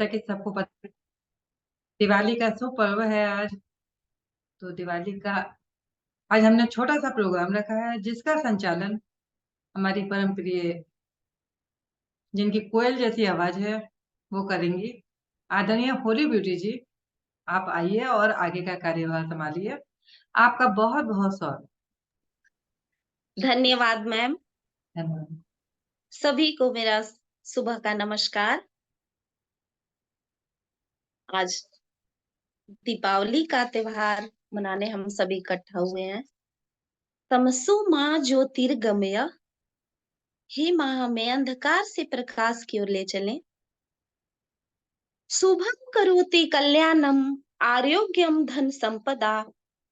जैसा कि सबको पता है, दिवाली का शुभ पर्व है आज। तो दिवाली का आज हमने छोटा सा प्रोग्राम रखा है जिसका संचालन हमारी परम प्रिय, जिनकी कोयल जैसी आवाज है, वो करेंगी। आदरणीय होली ब्यूटी जी, आप आइए और आगे का कार्यभार संभालिए। आपका बहुत बहुत स्वागत। धन्यवाद मैम। धन्यवाद। सभी को मेरा सुबह का नमस्कार। आज दीपावली का त्योहार मनाने हम सभी इकट्ठा हुए हैं। तमसो माँ ज्योतिर्गमय, हे माँ हमें अंधकार से प्रकाश की ओर ले चलें। शुभम करोति कल्याणम, आरोग्यम धन संपदा,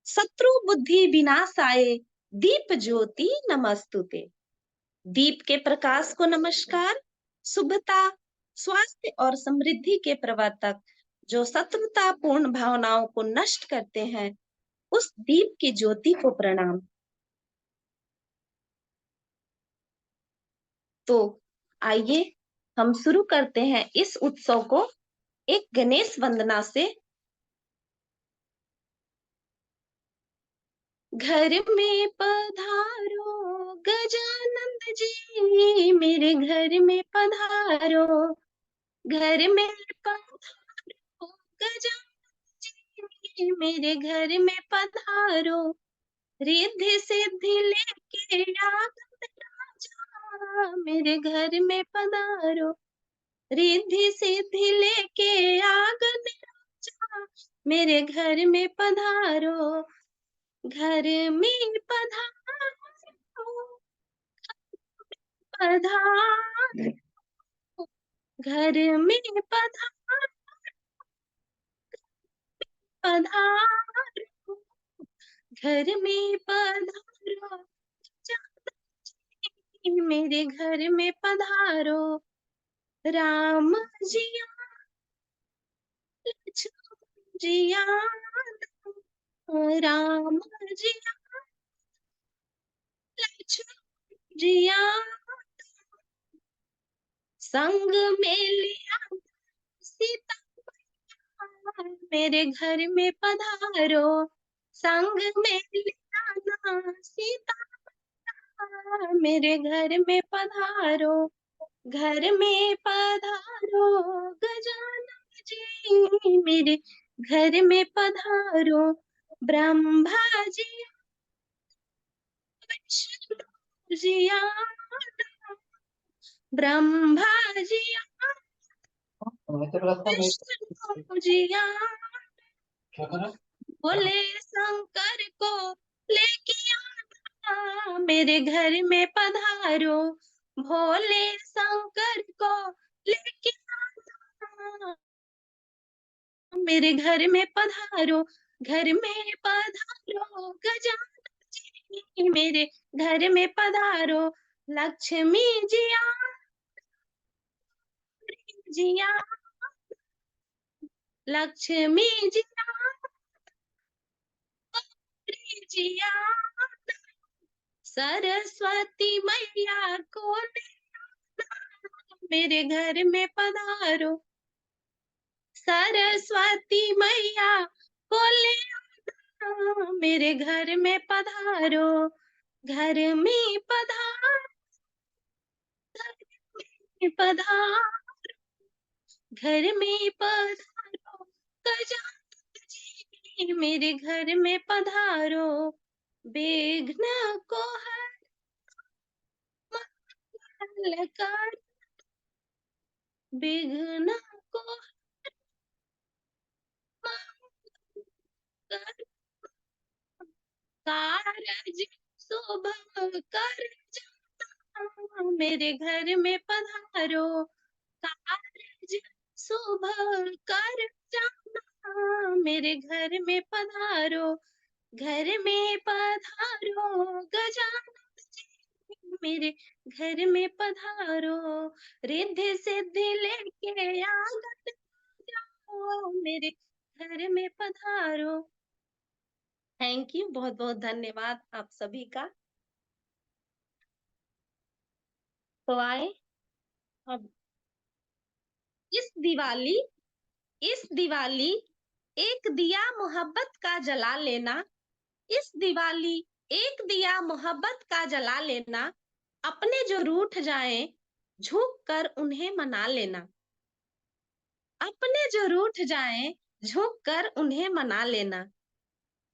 शत्रु बुद्धि विनाशाय, दीप ज्योति नमस्तुते। दीप के प्रकाश को नमस्कार। शुभता, स्वास्थ्य और समृद्धि के प्रवर्तक, जो शत्रुतापूर्ण भावनाओं को नष्ट करते हैं, उस दीप की ज्योति को प्रणाम। तो आइए हम शुरू करते हैं इस उत्सव को एक गणेश वंदना से। घर में पधारो गजानंद जी, मेरे घर में पधारो। घर में पधारो गजानंद जी, मेरे घर में पधारो। रिद्धि सिद्धि लेके आनंद राजा, मेरे घर में पधारो। रिद्धि सिद्धि लेके आगन राजा, मेरे घर में पधारो। घर में पधारो, पधारो। घर में पधारो, पधारो। घर में पधारो, मेरे घर में पधारो। राम जिया, लक्ष्मण जिया, राम जिया, लक्ष्मण जिया, संग में लिया सीता, मेरे घर में पधारो। संग में लिया ना सीता, मेरे घर में पधारो। घर में पधारो गजानन जी, मेरे घर में पधारो। ब्रह्मा जी, विष्णु जिया, ब्रह्मा जिया, विष्णु जिया, बोले शंकर को लेके आना, मेरे घर में पधारो। भोले शंकर को लेके आना, मेरे घर में पधारो। घर में पधारो गजानन जी, मेरे घर में पधारो। लक्ष्मी जिया, जिया, लक्ष्मी जिया, जिया, सरस्वती मैया को मेरे घर में पधारो। सरस्वती मैया को ले आना, मेरे घर में पधारो। घर में पधारो, पधारो, घर में पधारो। गजानन जी, मेरे घर में पधारो। विघ्न को हर मंगल कर, विघ्न को मंगल कर, कारज शुभ कर जाना, मेरे घर में पधारो। कारज शुभ कर जाना, मेरे घर में पधारो। घर में पधारो गजानन जी, मेरे घर में पधारो। रिद्धि सिद्धि लेके आगत जाओ, मेरे घर में पधारो। थैंक यू, बहुत बहुत धन्यवाद आप सभी का। तो आए अब इस दिवाली इस दिवाली एक दिया मोहब्बत का जला लेना, इस दिवाली एक दिया मोहब्बत का जला लेना, अपने जो रूठ जाएं झुक कर उन्हें मना लेना, अपने जो रूठ जाएं झुक कर उन्हें मना लेना।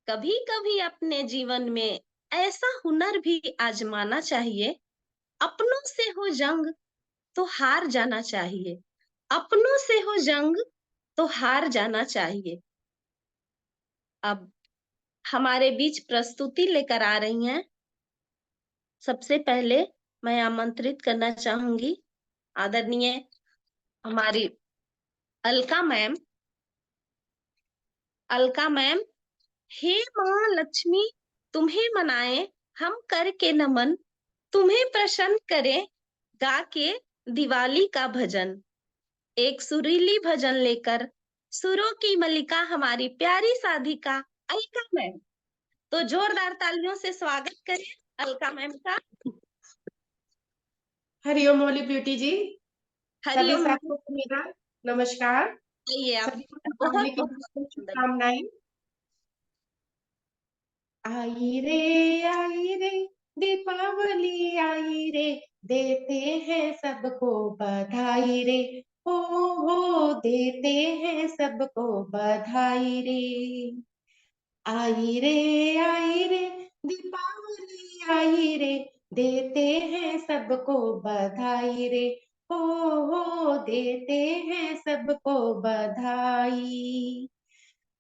कभी कभी अपने जीवन में ऐसा हुनर भी आजमाना चाहिए, अपनों से हो जंग तो हार जाना चाहिए, अपनों से हो जंग तो हार जाना चाहिए। अब हमारे बीच प्रस्तुति लेकर आ रही हैं, सबसे पहले मैं आमंत्रित करना चाहूंगी आदरणीय हमारी अलका मैम। अलका मैम, हे माँ लक्ष्मी तुम्हें मनाए हम करके नमन, तुम्हें प्रसन्न करें गा के दिवाली का भजन। एक सुरीली भजन लेकर सुरों की मलिका हमारी प्यारी साधिका अलका मैम। तो जोरदार तालियों से स्वागत करें अलका मैम का। हरिओम होली ब्यूटी जी। सभी हरिओम। साथियों को मेरा नमस्कार। आइए आप। सभी को बहुत दीपावली की बहुत बहुत सुंदर। शुभकामनाएं। आई रे दीपावली आई रे, देते हैं सबको बधाई रे। हो देते हैं सबको बधाई रे। आई रे दीपावली आई रे, देते हैं सबको बधाई रे। हो देते हैं सबको बधाई।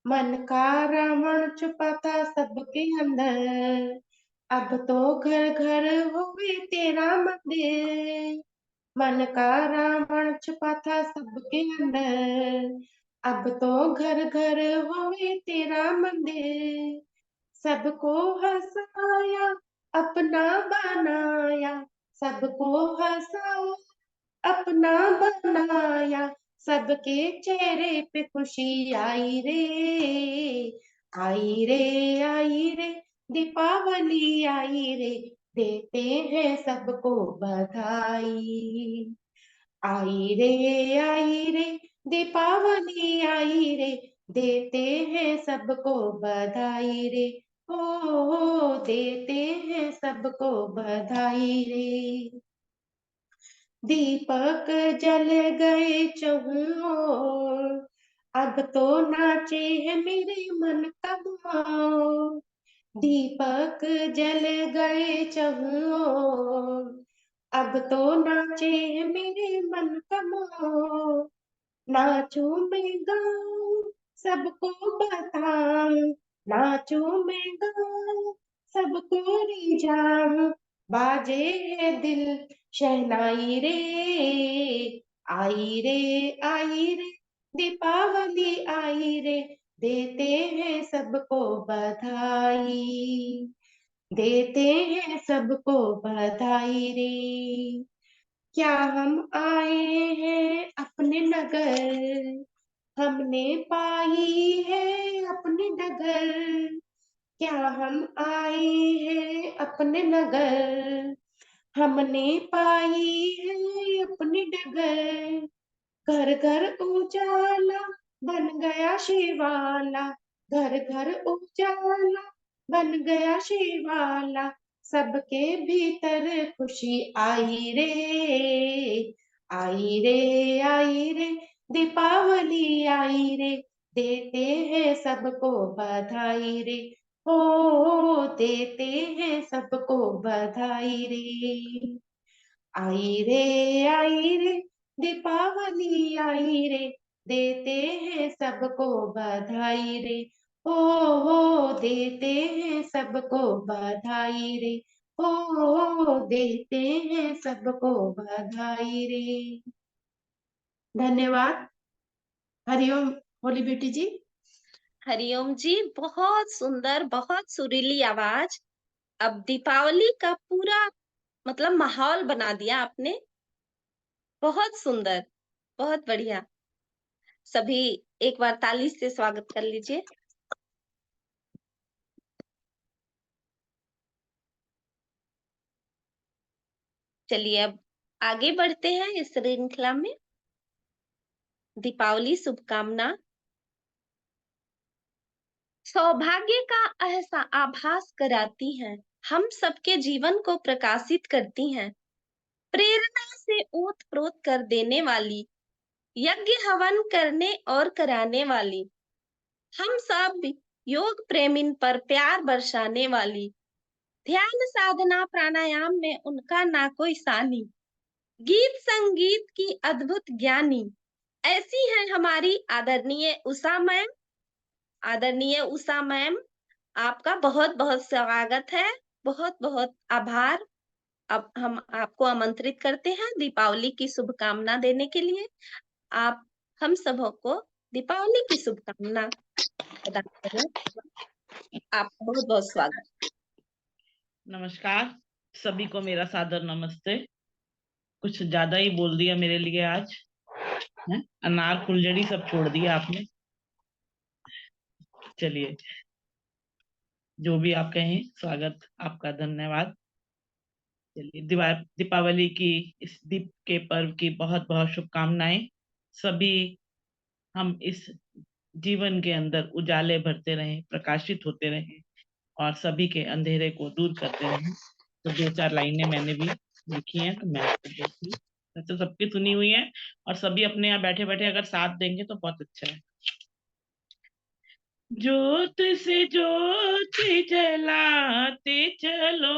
मन का रावण छुपा था सबके अंदर, अब तो घर घर हुए तेरा मंदिर। मन का रावण छुपा था सबके अंदर, अब तो घर घर हुए तेरा मंदिर। सबको हंसाया अपना बनाया, सबको हंसाया अपना बनाया, सबके चेहरे पे खुशी आई रे। आई रे दीपावली आई रे, देते हैं सबको बधाई। आई रे दीपावली आई रे, देते हैं सबको बधाई रे। हो देते हैं सबको बधाई रे। दीपक जल गए चहुँ ओर, अब तो नाचे है मेरे मन का मोर। दीपक जल गए चहुँ ओर, अब तो नाचे है मेरे मन का मोर। नाचूं मैं गाऊं सबको बताऊं, नाचूं मैं गाऊं सबको रिझाऊं। बाजे है दिल शहनाई रे। आई रे दीपावली आई रे, देते हैं सबको बधाई। देते हैं सबको बधाई रे। क्या हम आए हैं अपने नगर, हमने पाई है अपनी डगर। क्या हम आए हैं अपने नगर, हमने पाई है अपनी डगर। घर घर उजाला बन गया शिवाला, घर घर उजाला बन गया शिवाला। सबके भीतर खुशी आई रे दीपावली आई रे, देते हैं सबको बधाई रे। हो देते हैं सबको बधाई रे। आई रे दीपावली आई रे, देते हैं सबको बधाई रे। हो देते हैं सबको बधाई रे। हो देते हैं सबको बधाई रे। धन्यवाद। हरिओम होली बेटी जी। हरिओम जी, बहुत सुंदर, बहुत सुरीली आवाज। अब दीपावली का पूरा मतलब माहौल बना दिया आपने। बहुत सुंदर, बहुत बढ़िया। सभी एक बार ताली से स्वागत कर लीजिए। चलिए अब आगे बढ़ते हैं इस श्रृंखला में। दीपावली शुभकामना सौभाग्य का आभास कराती हैं, हम सबके जीवन को प्रकाशित करती हैं, प्रेरणा से ओत-प्रोत कर देने वाली, यज्ञ हवन करने और कराने वाली, हम सब योग प्रेमिन पर प्यार बरसाने वाली, ध्यान साधना प्राणायाम में उनका ना कोई सानी, गीत संगीत की अद्भुत ज्ञानी, ऐसी है हमारी आदरणीय उषा मैम, आपका बहुत-बहुत स्वागत है, बहुत-बहुत आभार। अब हम आपको आमंत्रित करते हैं दीपावली की शुभकामना देने के लिए। आप हम सबको दीपावली की शुभकामना प्रदान करें। आपका बहुत-बहुत स्वागत। नमस्कार, सभी को मेरा सादर नमस्ते। कुछ ज्यादा ही बोल दिया मेरे लिए आज, है? अनार फुलझड़ी सब छोड़ दिया आपने। चलिए, जो भी आप कहें, स्वागत आपका, धन्यवाद। चलिए, दीपावली की इस दीप के पर्व की बहुत बहुत शुभकामनाएं। सभी हम इस जीवन के अंदर उजाले भरते रहें, प्रकाशित होते रहें और सभी के अंधेरे को दूर करते रहें। तो 2-4 लाइनें मैंने भी लिखी हैं, तो मैं आपको बोलती हूँ। वैसे सबकी सुनी हुई है और सभी अपने यहाँ बैठे बैठे अगर साथ देंगे तो बहुत अच्छा है। ज्योत से ज्योत जलाते चलो,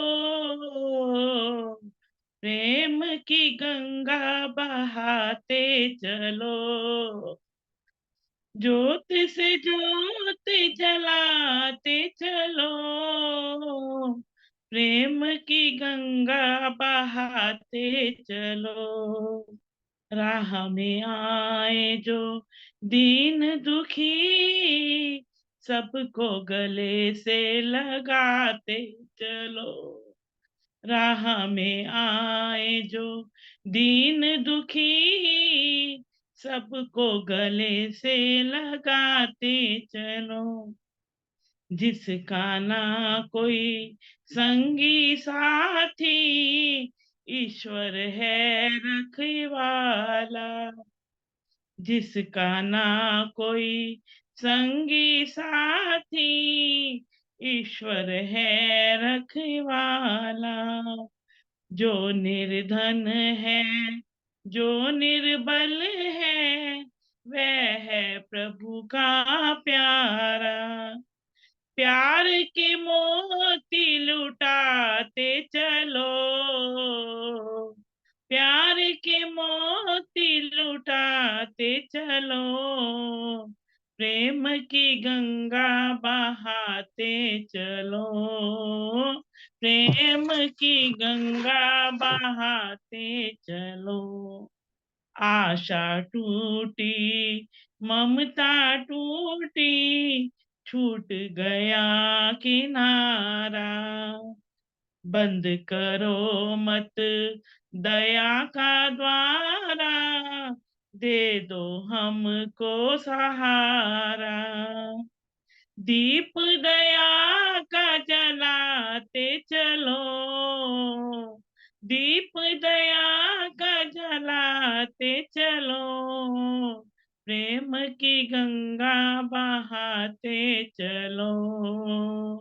प्रेम की गंगा बहाते चलो। ज्योत से ज्योत जलाते चलो, प्रेम की गंगा बहाते चलो। राह में आए जो दीन दुखी, सबको गले से लगाते चलो। राह में आए जो दीन दुखी, सबको गले से लगाते चलो। जिसका ना कोई संगी साथी, ईश्वर है रखवाला। जिसका ना कोई संगी साथी, ईश्वर है रखवाला। जो निर्धन है, जो निर्बल है, वह है प्रभु का प्यारा। प्यार के मोती लुटाते चलो, प्यार के मोती लुटाते चलो। प्रेम की गंगा बहाते चलो, प्रेम की गंगा बहाते चलो। आशा टूटी, ममता टूटी, छूट गया किनारा। बंद करो मत दया का द्वारा, दे दो हमको सहारा। दीप दया का जलाते चलो, दीप दया का जलाते चलो। प्रेम की गंगा बहाते चलो,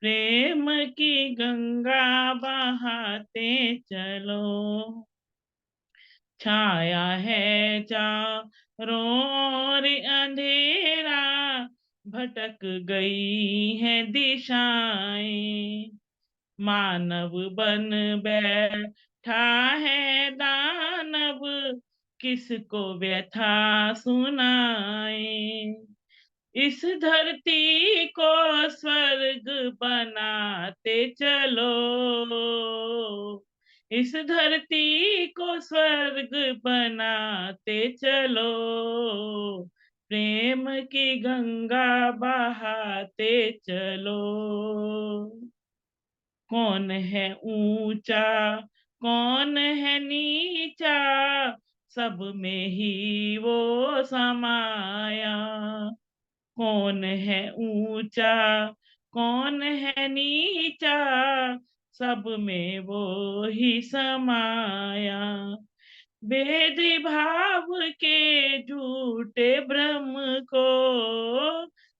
प्रेम की गंगा बहाते चलो। छाया है चारों ओर अंधेरा, भटक गई है दिशाएं। मानव बन बैठा है दानव, किसको व्यथा सुनाए। इस धरती को स्वर्ग बनाते चलो, इस धरती को स्वर्ग बनाते चलो। प्रेम की गंगा बहाते चलो। कौन है ऊंचा, कौन है नीचा, सब में ही वो समाया। कौन है ऊंचा, कौन है नीचा, सब में वो ही समाया। भेद भाव के झूठे भ्रम को,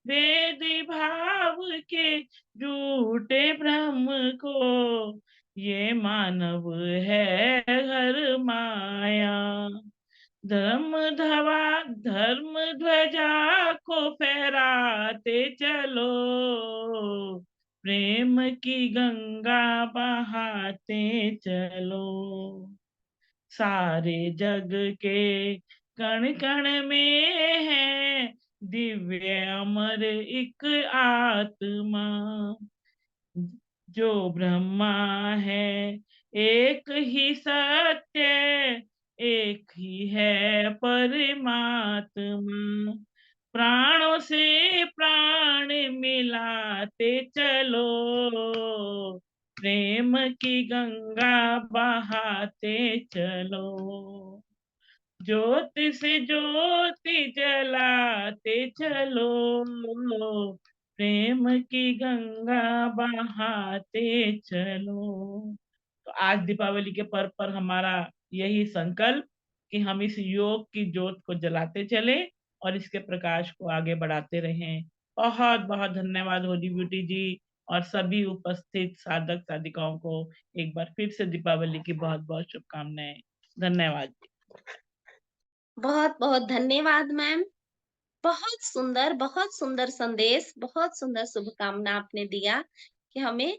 भेद भाव के झूठे भ्रम को, ये मानव है हर माया। धर्म ध्वजा को फहराते चलो, प्रेम की गंगा बहाते चलो। सारे जग के कण कण में है दिव्य अमर एक आत्मा। जो ब्रह्मा है एक ही सत्य, एक ही है परमात्मा। प्राणों से प्राण मिलाते चलो, प्रेम की गंगा बहाते चलो। ज्योति से ज्योति जलाते चलो, प्रेम की गंगा बहाते चलो। तो आज दीपावली के पर्व पर हमारा यही संकल्प कि हम इस योग की ज्योत को जलाते चले और इसके प्रकाश को आगे बढ़ाते रहें। बहुत बहुत धन्यवाद होली ब्यूटी जी और सभी उपस्थित साधक साधिकाओं को एक बार फिर से दीपावली की बहुत बहुत शुभकामनाएं। धन्यवाद। बहुत बहुत धन्यवाद मैम। बहुत सुंदर संदेश, बहुत सुंदर शुभकामना आपने दिया कि हमें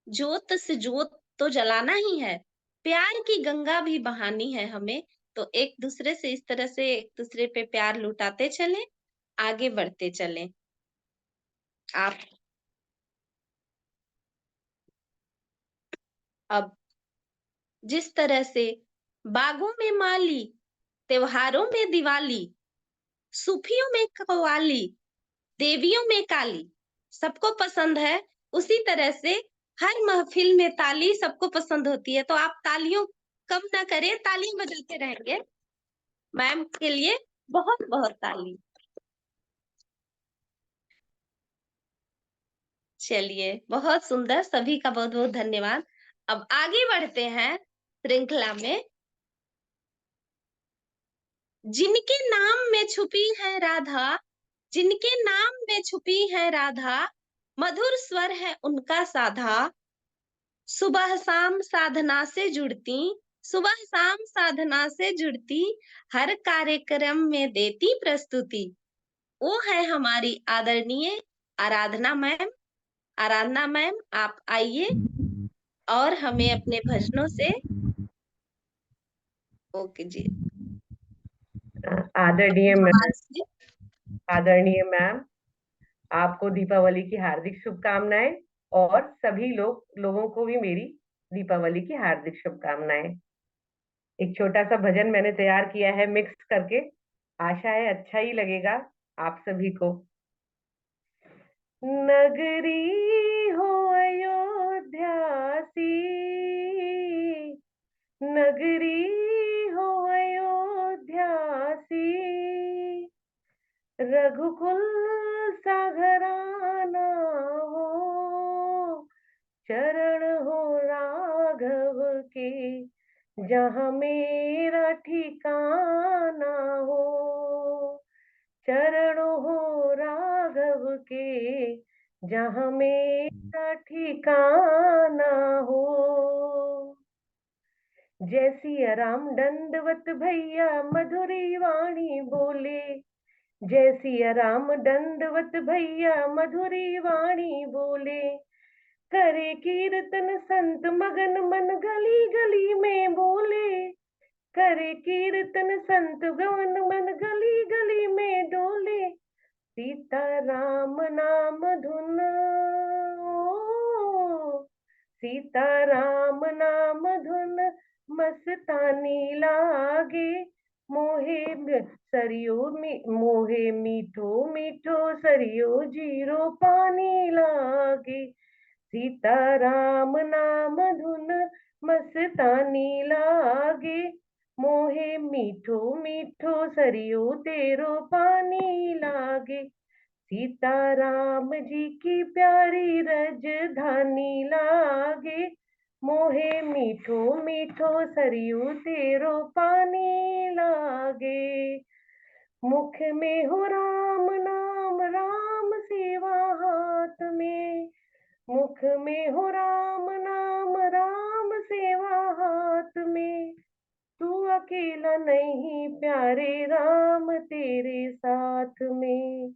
ज्योत से ज्योत तो जलाना ही है, प्यार की गंगा भी बहानी है हमें। तो एक दूसरे से इस तरह से एक दूसरे पे प्यार लुटाते चले, आगे बढ़ते चले। आप अब जिस तरह से बागों में माली, त्योहारों में दिवाली, सूफियों में कव्वाली, देवियों में काली, सबको पसंद है। उसी तरह से हर महफिल में ताली सबको पसंद होती है। तो आप तालियों कम ना करें, तालियां बजाते रहेंगे। मैम के लिए बहुत बहुत ताली। चलिए, बहुत सुंदर, सभी का बहुत बहुत धन्यवाद। अब आगे बढ़ते हैं श्रृंखला में। जिनके नाम में छुपी है राधा, जिनके नाम में छुपी है राधा, मधुर स्वर है उनका साधा। सुबह शाम साधना से जुड़ती, सुबह शाम साधना से जुड़ती, हर कार्यक्रम में देती प्रस्तुति। वो है हमारी आदरणीय आराधना मैम। आराधना मैम, आप आइए और हमें अपने भजनों से। ओके जी। आदरणीय आवाज से आदरणीय मैम, आपको दीपावली की हार्दिक शुभकामनाएं और सभी लोगों को भी मेरी दीपावली की हार्दिक शुभकामनाएं। एक छोटा सा भजन मैंने तैयार किया है मिक्स करके, आशा है अच्छा ही लगेगा आप सभी को। नगरी हो अयोध्या सी, नगरी हो अयोध्या सी, रघुकुल सा घराना हो, चरण हो राघव के, जहाँ मेरा ठिकाना हो, चरण हो राघव के, जहाँ मेरा ठिकाना हो। जय सिया राम दंडवत भैया मधुरी वाणी बोले, जय सिया राम दंडवत भैया मधुरी वाणी बोले, करे कीर्तन संत मगन मन गली गली में बोले, करे कीर्तन संत गवन मन गली गली में डोले, सीता राम नाम धुन, सीता राम नाम धुन मस्तानी लागे, मोहे सरियो मोहे मीठो मीठो सरियो जीरो पानी लागे, सीता राम नाम धुन मस्तानी लागे, मोहे मीठो मीठो सरियो तेरो पानी लागे, सीता राम जी की प्यारी रजधानी लागे, मोहे मीठो मीठो सरयू तेरो पानी लागे। मुख में हो राम नाम, राम सेवा हाथ में। मुख में हो राम नाम, राम सेवा हाथ में। तू अकेला नहीं प्यारे, राम तेरे साथ में।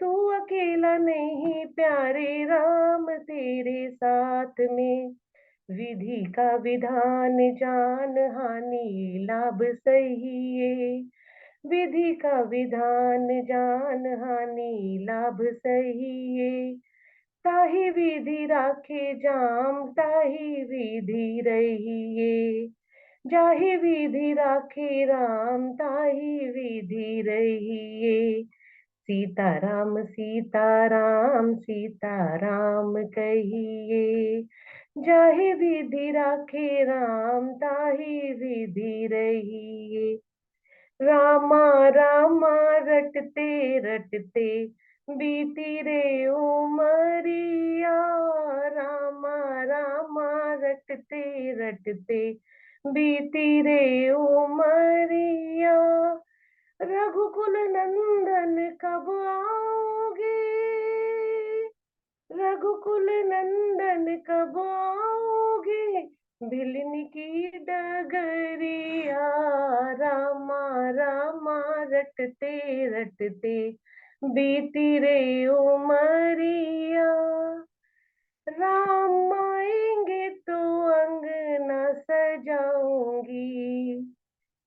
तू अकेला नहीं प्यारे, राम तेरे साथ में। विधि का विधान जान, हानि लाभ सहिए। विधि का विधान जान, हानि लाभ सहिए। ताहि विधि राखे जाम, ताहि विधि रहिए। जाहि विधि राखे राम, ताहि विधि रहिए। सीताराम सीताराम सीताराम कहिए। जाहि विधि राखे राम, ताहि विधि रहिए। रामा रामा रटते रटते, बीती रे उमरिया। रामा रामा रटते रटते, बीती रे उमरिया। रघुकुल नंदन कब आओगे। रघुकुल नंदन कब आओगे। भिलन की डगरिया। रामा रामा रटते रटते, बीती रे उमरिया। राम आएंगे तो अंगना सजाऊंगी।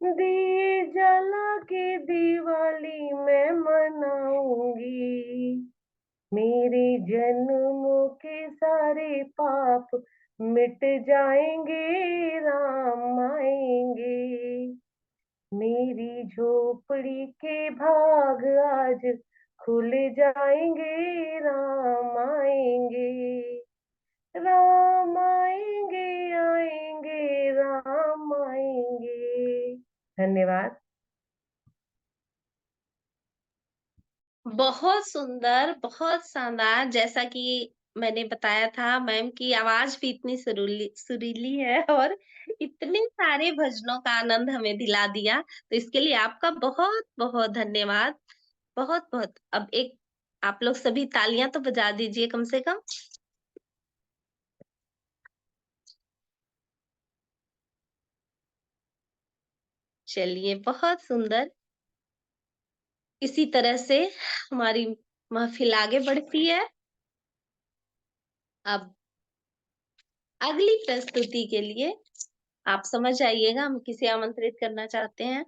दिए जला के दिवाली मैं मनाऊंगी। मेरे जन्मों के सारे पाप मिट जाएंगे, राम आएंगे। मेरी झोपड़ी के भाग आज खुल जाएंगे, राम आएंगे। राम आएंगे आएंगे, राम आएंगे। धन्यवाद। बहुत सुंदर, बहुत शानदार। जैसा कि मैंने बताया था, मैम की आवाज भी इतनी सुरीली सुरीली है और इतने सारे भजनों का आनंद हमें दिला दिया। तो इसके लिए आपका बहुत बहुत धन्यवाद। बहुत बहुत। अब एक आप लोग सभी तालियां तो बजा दीजिए कम से कम। चलिए, बहुत सुंदर। इसी तरह से हमारी महफिल आगे बढ़ती है। अब अगली प्रस्तुति के लिए आप समझ आइएगा हम किसे आमंत्रित करना चाहते हैं।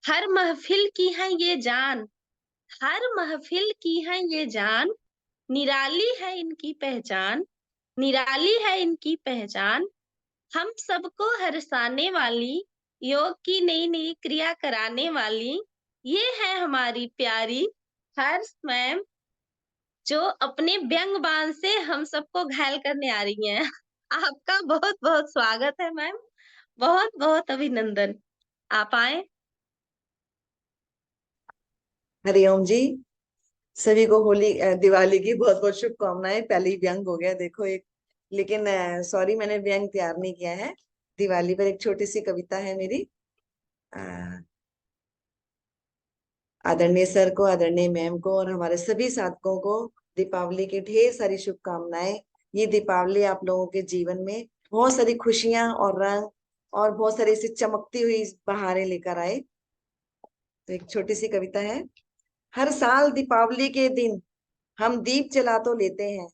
हर महफिल की है ये जान, हर महफिल की है ये जान, निराली है इनकी पहचान, निराली है इनकी पहचान। हम सबको हरसाने वाली, योग की नई नई क्रिया कराने वाली, ये है हमारी प्यारी हर्ष मैम, जो अपने व्यंग बाण से हम सबको घायल करने आ रही हैं। आपका बहुत बहुत स्वागत है मैम, बहुत बहुत अभिनंदन। आप आए। हरिओम जी। सभी को होली दिवाली की बहुत बहुत शुभकामनाएं। पहले ही व्यंग हो गया देखो एक, लेकिन सॉरी मैंने व्यंग तैयार नहीं किया है। दिवाली पर एक छोटी सी कविता है मेरी। अ, आदरणीय सर को, आदरणीय मैम को और हमारे सभी साथकों को दीपावली की ढेर सारी शुभकामनाएं। ये दीपावली आप लोगों के जीवन में बहुत सारी खुशियां और रंग और बहुत सारी ऐसी चमकती हुई बहारें लेकर आए। तो एक छोटी सी कविता है। हर साल दीपावली के दिन हम दीप जला तो लेते हैं।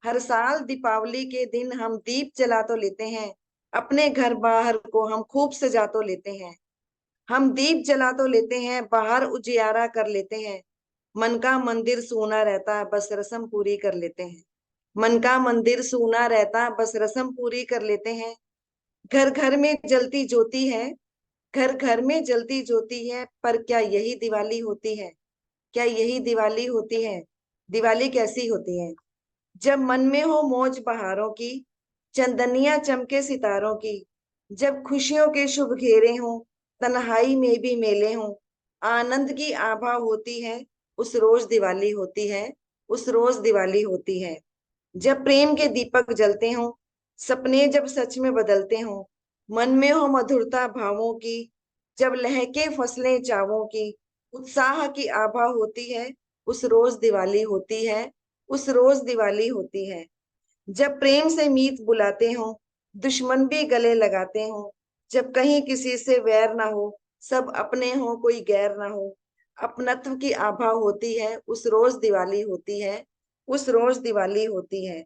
हर साल दीपावली के दिन हम दीप जला तो लेते हैं। अपने घर बाहर को हम खूब सजा तो लेते हैं। हम दीप जला तो लेते हैं, बाहर उजियारा कर लेते हैं। मन का मंदिर सूना रहता, बस रस्म पूरी कर लेते हैं। मन का मंदिर सूना रहता, बस रस्म पूरी कर लेते हैं। घर घर में जलती ज्योति है, घर घर में जलती ज्योति है, पर क्या यही दिवाली होती है? क्या यही दिवाली होती है? दिवाली कैसी होती है? जब मन में हो मौज बहारों की, चंदनिया चमके सितारों की। जब खुशियों के शुभ घेरे हों, तन्हाई में भी मेले हों, आनंद की आभा होती है, उस रोज दिवाली होती है, उस रोज दिवाली होती है। जब प्रेम के दीपक जलते हों, सपने जब सच में बदलते हों, मन में हो मधुरता भावों की, जब लहके फसलें चावों की, उत्साह की आभा होती है, उस रोज दिवाली होती है, उस रोज दिवाली होती है। जब प्रेम से मीत बुलाते हों, दुश्मन भी गले लगाते हों, जब कहीं किसी से वैर ना हो, सब अपने हो कोई गैर ना हो, अपनत्व की आभा होती है, उस रोज दिवाली होती है, उस रोज दिवाली होती है।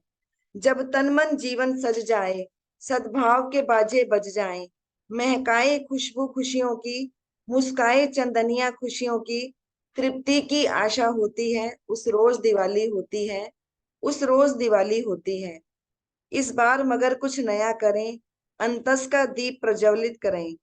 जब तन मन जीवन सज जाए, सद्भाव के बाजे बज जाएं, महकाए खुशबू खुशियों की, मुस्काए चंदनिया खुशियों की, तृप्ति की आशा होती है, उस रोज दिवाली होती है, उस रोज दिवाली होती है। इस बार मगर कुछ नया करें, अंतस का दीप प्रज्वलित करें।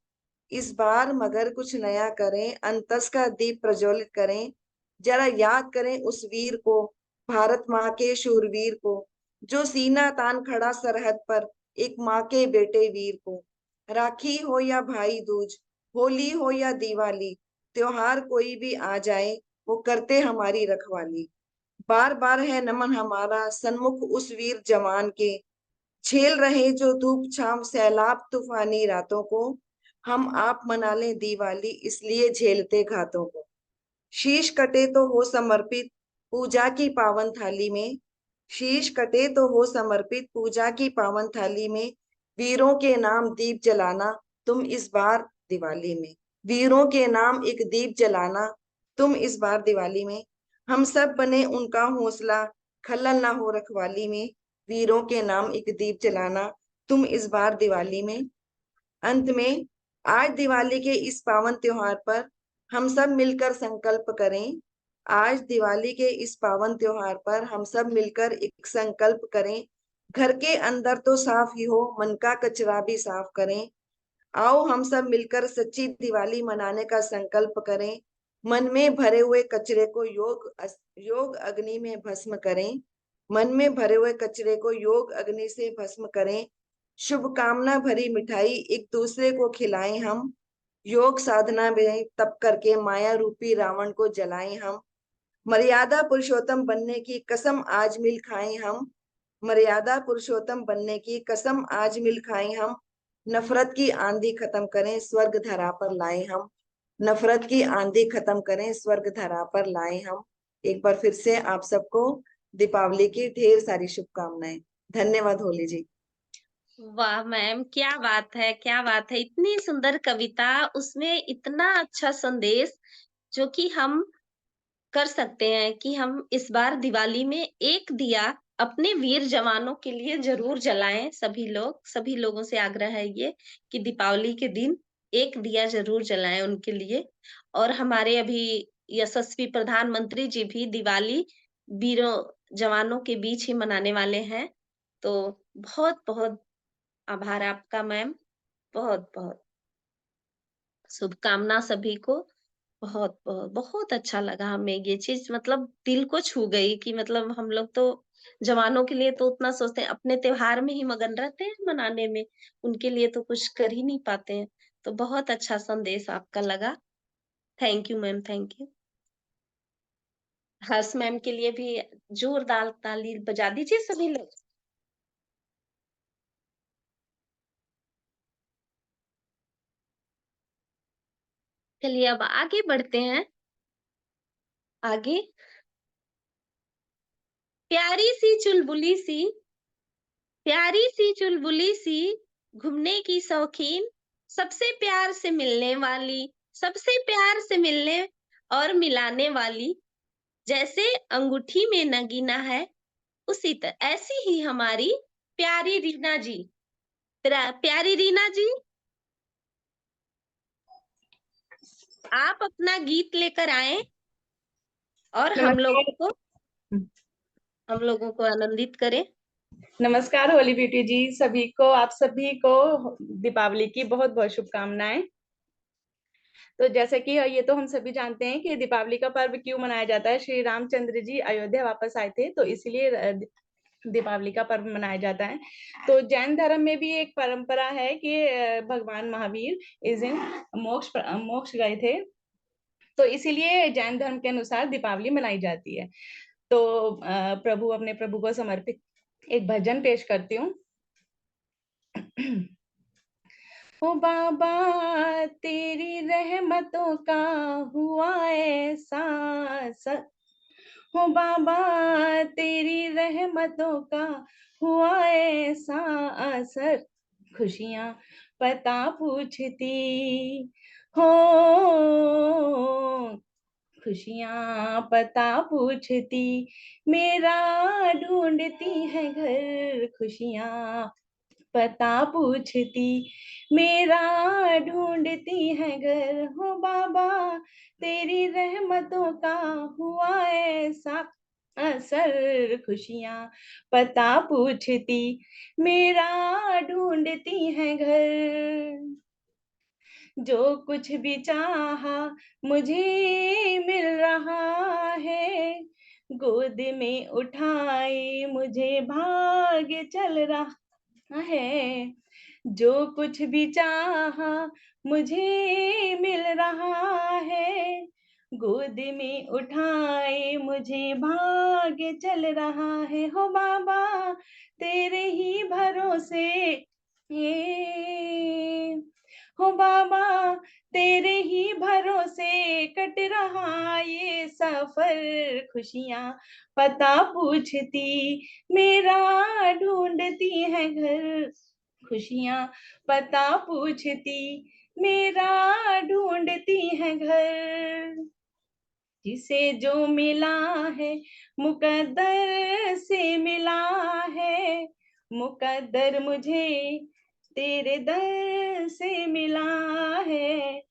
इस बार मगर कुछ नया करें, अंतस का दीप प्रज्वलित करें। जरा याद करें उस वीर को, भारत माँ के शूरवीर को, जो सीना तान खड़ा सरहद पर, एक माँ के बेटे वीर को। राखी हो या भाई दूज, होली हो या दिवाली, त्योहार कोई भी आ जाए, वो करते हमारी रखवाली। बार बार है नमन हमारा सन्मुख उस वीर जवान के, झेल रहे जो धूप छांव सैलाब तूफानी रातों को। हम आप मना लें दिवाली, इसलिए झेलते घातों को। शीश कटे तो हो समर्पित पूजा की पावन थाली में, शीश कटे तो हो समर्पित पूजा की पावन थाली में, वीरों के नाम दीप जलाना तुम इस बार दिवाली में। वीरों के नाम एक दीप जलाना तुम इस बार दिवाली में। हम सब बने उनका हौसला, खलल ना हो रखवाली में, वीरों के नाम एक दीप जलाना तुम इस बार दिवाली में। अंत में, आज दिवाली के इस पावन त्योहार पर हम सब मिलकर संकल्प करें। आज दिवाली के इस पावन त्योहार पर हम सब मिलकर एक संकल्प करें। घर के अंदर तो साफ ही हो, मन का कचरा भी साफ करें। आओ हम सब मिलकर सच्ची दिवाली मनाने का संकल्प करें। मन में भरे हुए कचरे को योग अग्नि में भस्म करें। मन में भरे हुए कचरे को योग अग्नि से भस्म करें। शुभकामना भरी मिठाई एक दूसरे को खिलाएं हम। योग साधना में तप करके माया रूपी रावण को जलाएं हम। मर्यादा पुरुषोत्तम बनने की कसम आज मिल खाएं हम। मर्यादा पुरुषोत्तम बनने की कसम आज मिल खाएं हम। नफरत की आंधी खत्म करें, स्वर्ग धरा पर लाए हम। नफरत की आंधी खत्म करें, स्वर्ग धरा पर लाए हम। एक बार फिर से आप सबको दीपावली की ढेर सारी शुभकामनाएं। धन्यवाद होली जी। वाह मैम, क्या बात है, क्या बात है। इतनी सुंदर कविता, उसमें इतना अच्छा संदेश जो कि हम कर सकते हैं कि हम इस बार दिवाली में एक दिया अपने वीर जवानों के लिए जरूर जलाएं। सभी लोगों से आग्रह है ये कि दीपावली के दिन एक दिया जरूर जलाएं उनके लिए। और हमारे अभी यशस्वी प्रधानमंत्री जी भी दिवाली वीरों जवानों के बीच ही मनाने वाले हैं। तो बहुत बहुत आभार आपका मैम, बहुत बहुत शुभकामना सभी को। बहुत बहुत बहुत अच्छा लगा हमें ये चीज, मतलब दिल को छू गई कि मतलब हम लोग तो जवानों के लिए तो उतना सोचते हैं, अपने त्योहार में ही मगन रहते हैं मनाने में, उनके लिए तो कुछ कर ही नहीं पाते हैं। तो बहुत अच्छा संदेश आपका लगा। Thank you ma'am, thank you. Harsh ma'am के लिए भी जोरदार ताली बजा दीजिए सभी लोग। चलिए अब आगे बढ़ते हैं। आगे, प्यारी सी चुलबुली सी, प्यारी सी चुलबुली सी, घूमने की शौकीन, सबसे प्यार से मिलने वाली, सबसे प्यार से मिलने और मिलाने वाली, जैसे अंगूठी में नगीना है, उसी तरह ऐसी ही हमारी प्यारी रीना जी। प्यारी रीना जी, आप अपना गीत लेकर आए और नमस्कार। हम लोगों को आनंदित करें। नमस्कार होली ब्यूटी जी, सभी को, आप सभी को दीपावली की बहुत बहुत शुभकामनाएं। तो जैसे कि ये तो हम सभी जानते हैं कि दीपावली का पर्व क्यों मनाया जाता है। श्री रामचंद्र जी अयोध्या वापस आए थे, तो इसीलिए दीपावली का पर्व मनाया जाता है। तो जैन धर्म में भी एक परंपरा है कि भगवान महावीर इस दिन मोक्ष गए थे, तो इसीलिए जैन धर्म के अनुसार दीपावली मनाई जाती है। तो अपने प्रभु को समर्पित एक भजन पेश करती हूँ। ओ बाबा तेरी रहमतों का हुआ ऐसा असर, हो बाबा तेरी रहमतों का हुआ ऐसा असर, खुशियाँ पता पूछती हो, खुशियाँ पता पूछती, मेरा ढूंढती है घर, खुशियाँ पता पूछती, मेरा ढूंढती है घर, हो बाबा तेरी रहमतों का हुआ ऐसा असर, खुशियाँ पता पूछती, मेरा ढूंढती है घर। जो कुछ भी चाहा मुझे मिल रहा है, गोद में उठाए मुझे भाग्य चल रहा है, जो कुछ भी चाहा मुझे मिल रहा है, गोद में उठाए मुझे भाग्य चल रहा है, हो बाबा तेरे ही भरोसे ये, हो बाबा तेरे ही भरोसे कट रहा ये सफर, खुशियाँ पता पूछती, मेरा ढूंढती है घर, खुशियाँ पता पूछती, मेरा ढूंढती है घर। जिसे जो मिला है मुकद्दर से मिला है, मुकद्दर मुझे तेरे दर से मिला है,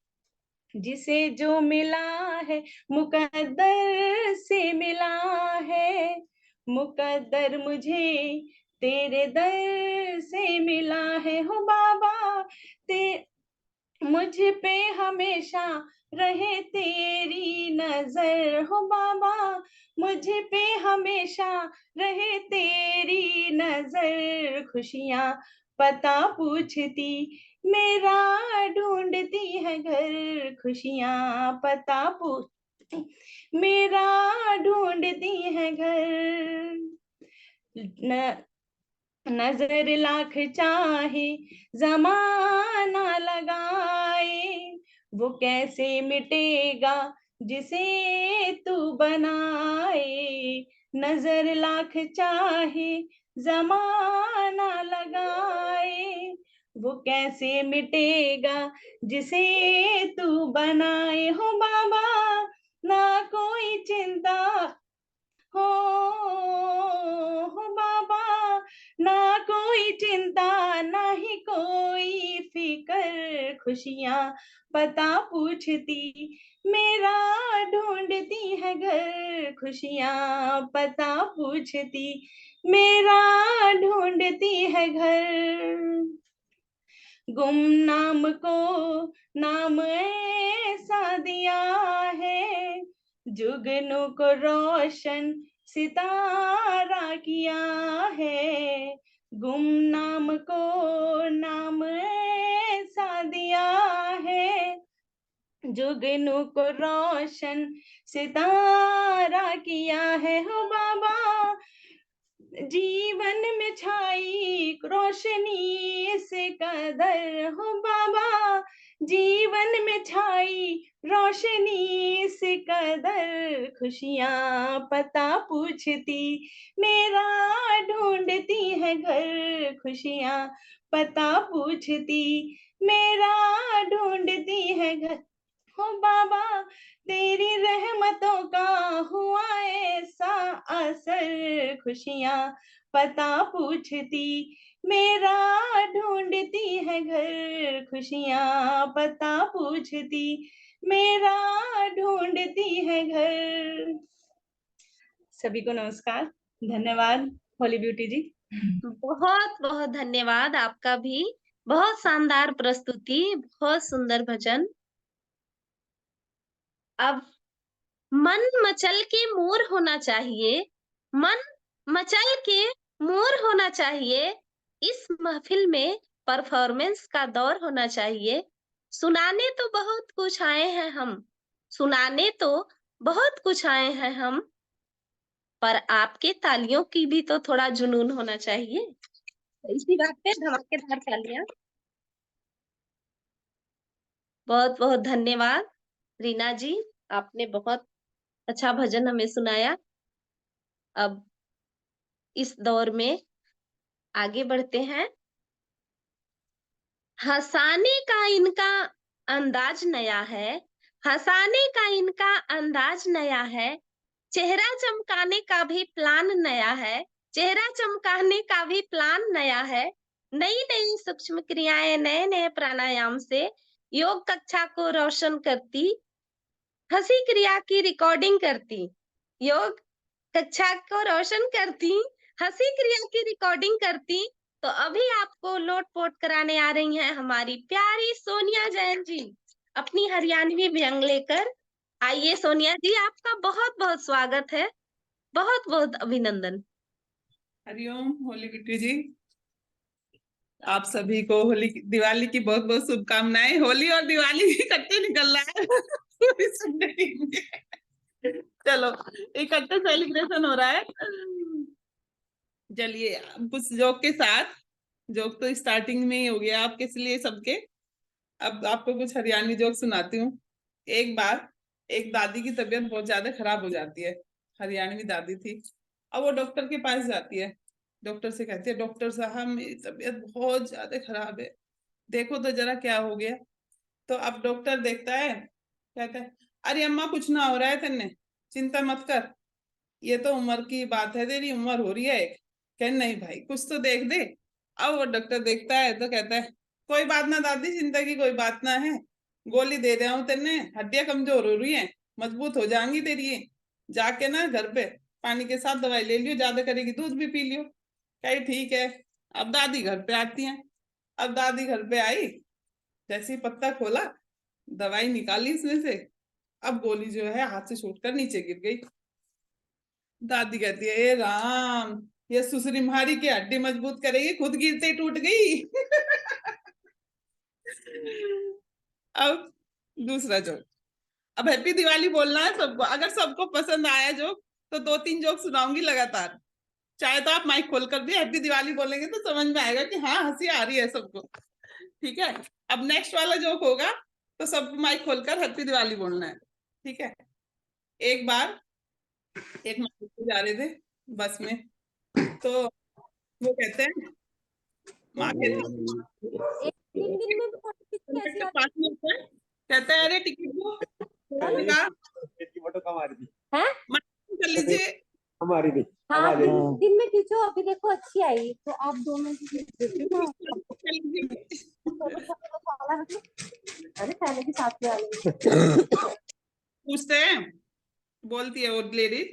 जिसे जो मिला है मुकद्दर से मिला है, मुकद्दर मुझे तेरे दर से मिला है, हो बाबा मुझ पे हमेशा रहे तेरी नजर, हो बाबा मुझ पे हमेशा रहे तेरी नजर, खुशियाँ पता पूछती, मेरा ढूंढती है घर, खुशियाँ पता पूछती, मेरा ढूंढती है घर। नजर लाख चाहे जमाना लगाए, वो कैसे मिटेगा जिसे तू बनाए, नजर लाख चाहे जमाना लगाए, वो कैसे मिटेगा जिसे तू बनाए, हो बाबा ना कोई चिंता हो बाबा ना कोई चिंता ना ही कोई फिकर, खुशियाँ पता पूछती, मेरा ढूंढती है घर, खुशियाँ पता पूछती, मेरा ढूंढती है घर। गुमनाम को नाम ऐसा दिया है, जुगनू को रोशन सितारा किया है, गुमनाम को नाम ऐसा दिया है, जुगनू को रोशन सितारा किया है, हो बाबा जीवन में छाई रोशनी से कदर, हो बाबा जीवन में छाई रोशनी से कदर, खुशियाँ पता पूछती, मेरा ढूंढती है घर, खुशियाँ पता पूछती, मेरा ढूंढती है घर, हो बाबा तेरी रहमतों का हुआ ऐसा असर, खुशियाँ पता पूछती, मेरा ढूंढती है घर, खुशियाँ पता पूछती, मेरा ढूंढती है घर। सभी को नमस्कार, धन्यवाद होली ब्यूटी जी। बहुत बहुत धन्यवाद आपका भी, बहुत शानदार प्रस्तुति, बहुत सुंदर भजन। अब मन मचल के मोर होना चाहिए, मन मचल के मोर होना चाहिए, इस महफिल में परफॉर्मेंस का दौर होना चाहिए। सुनाने तो बहुत कुछ आए हैं हम, सुनाने तो बहुत कुछ आए हैं हम, पर आपके तालियों की भी तो थोड़ा जुनून होना चाहिए। इसी बात पे धमाकेदार तालियां। बहुत बहुत धन्यवाद रीना जी, आपने बहुत अच्छा भजन हमें सुनाया। अब इस दौर में आगे बढ़ते हैं। हंसाने का इनका अंदाज नया है, हंसाने का इनका अंदाज नया है, चेहरा चमकाने का भी प्लान नया है, चेहरा चमकाने का भी प्लान नया है। नई नई सूक्ष्म क्रियाएं नए नए प्राणायाम से योग कक्षा को रोशन करती, हंसी क्रिया की रिकॉर्डिंग करती, योग कक्षा को रोशन करती, हंसी क्रिया की रिकॉर्डिंग करती। तो अभी आपको लोटपोट कराने आ रही हैं हमारी प्यारी सोनिया जैन जी, अपनी हरियाणवी व्यंग लेकर। आइए सोनिया जी, आपका बहुत बहुत स्वागत है, बहुत बहुत अभिनंदन। हरिओम होली बिट्टू जी, आप सभी को होली दिवाली की बहुत बहुत शुभकामनाएं। होली और दिवाली इकट्ठे निकल रहा है पूरी संडे में। चलो इकट्ठे सेलिब्रेशन हो रहा है। चलिए कुछ जोक के साथ, जोक तो स्टार्टिंग में ही हो गया आपके इसलिए सबके। अब आपको कुछ हरियाणवी जोक सुनाती हूँ। एक बार एक दादी की तबीयत बहुत ज्यादा खराब हो जाती है, हरियाणवी दादी थी। अब वो डॉक्टर के पास जाती है, डॉक्टर से कहती है, डॉक्टर साहब मेरी तबीयत बहुत ज्यादा खराब है, देखो तो जरा क्या हो गया। तो अब डॉक्टर देखता है, कहता है, अरे अम्मा कुछ ना हो रहा है तेने, चिंता मत कर, ये तो उम्र की बात है, तेरी उम्र हो रही है एक। कह नहीं भाई कुछ तो देख दे। अब वो डॉक्टर देखता है तो कहता है, कोई बात ना दादी, चिंता की कोई बात ना है, गोली दे रहा हूँ तेने, हड्डियां कमजोर हो रही हैं, मजबूत हो जाएंगी तेरी ये, जाके ना घर पे पानी के साथ दवाई ले लियो, ज्यादा करेगी दूध भी पी लियो। कही ठीक है। अब दादी घर पे आती हैं। अब दादी घर पे आई, जैसे ही पत्ता खोला, दवाई निकाली इसमें से, अब गोली जो है हाथ से छूटकर नीचे गिर गई। दादी कहती है, ए राम, ये सुसरी मारी की हड्डी मजबूत करेगी, खुद गिरते ही टूट गई। अब दूसरा जोक। अब हैप्पी दिवाली बोलना है सबको, अगर सबको पसंद आया जोक तो 2-3 जोक सुनाऊंगी लगातार। चाहे तो आप माइक खोलकर भी हैप्पी दिवाली बोलेंगे तो समझ में आएगा कि हाँ हंसी आ रही है सबको। ठीक है, अब नेक्स्ट वाला जोक होगा तो सब माइक खोलकर हैप्पी दिवाली बोलना है। ठीक है। एक बार एक माँ जा रहे थे बस में, तो वो कहते हैं, माँ कहती कंडक्टर पास में होता है, कहता है अरे टिकट दो, कर लीजिए हमारी भी। हाँ दिन में खींचो, अभी देखो अच्छी आई तो आप दोनों अरे पहले की साथ में आई। पूछते हैं, बोलती है वो लेडी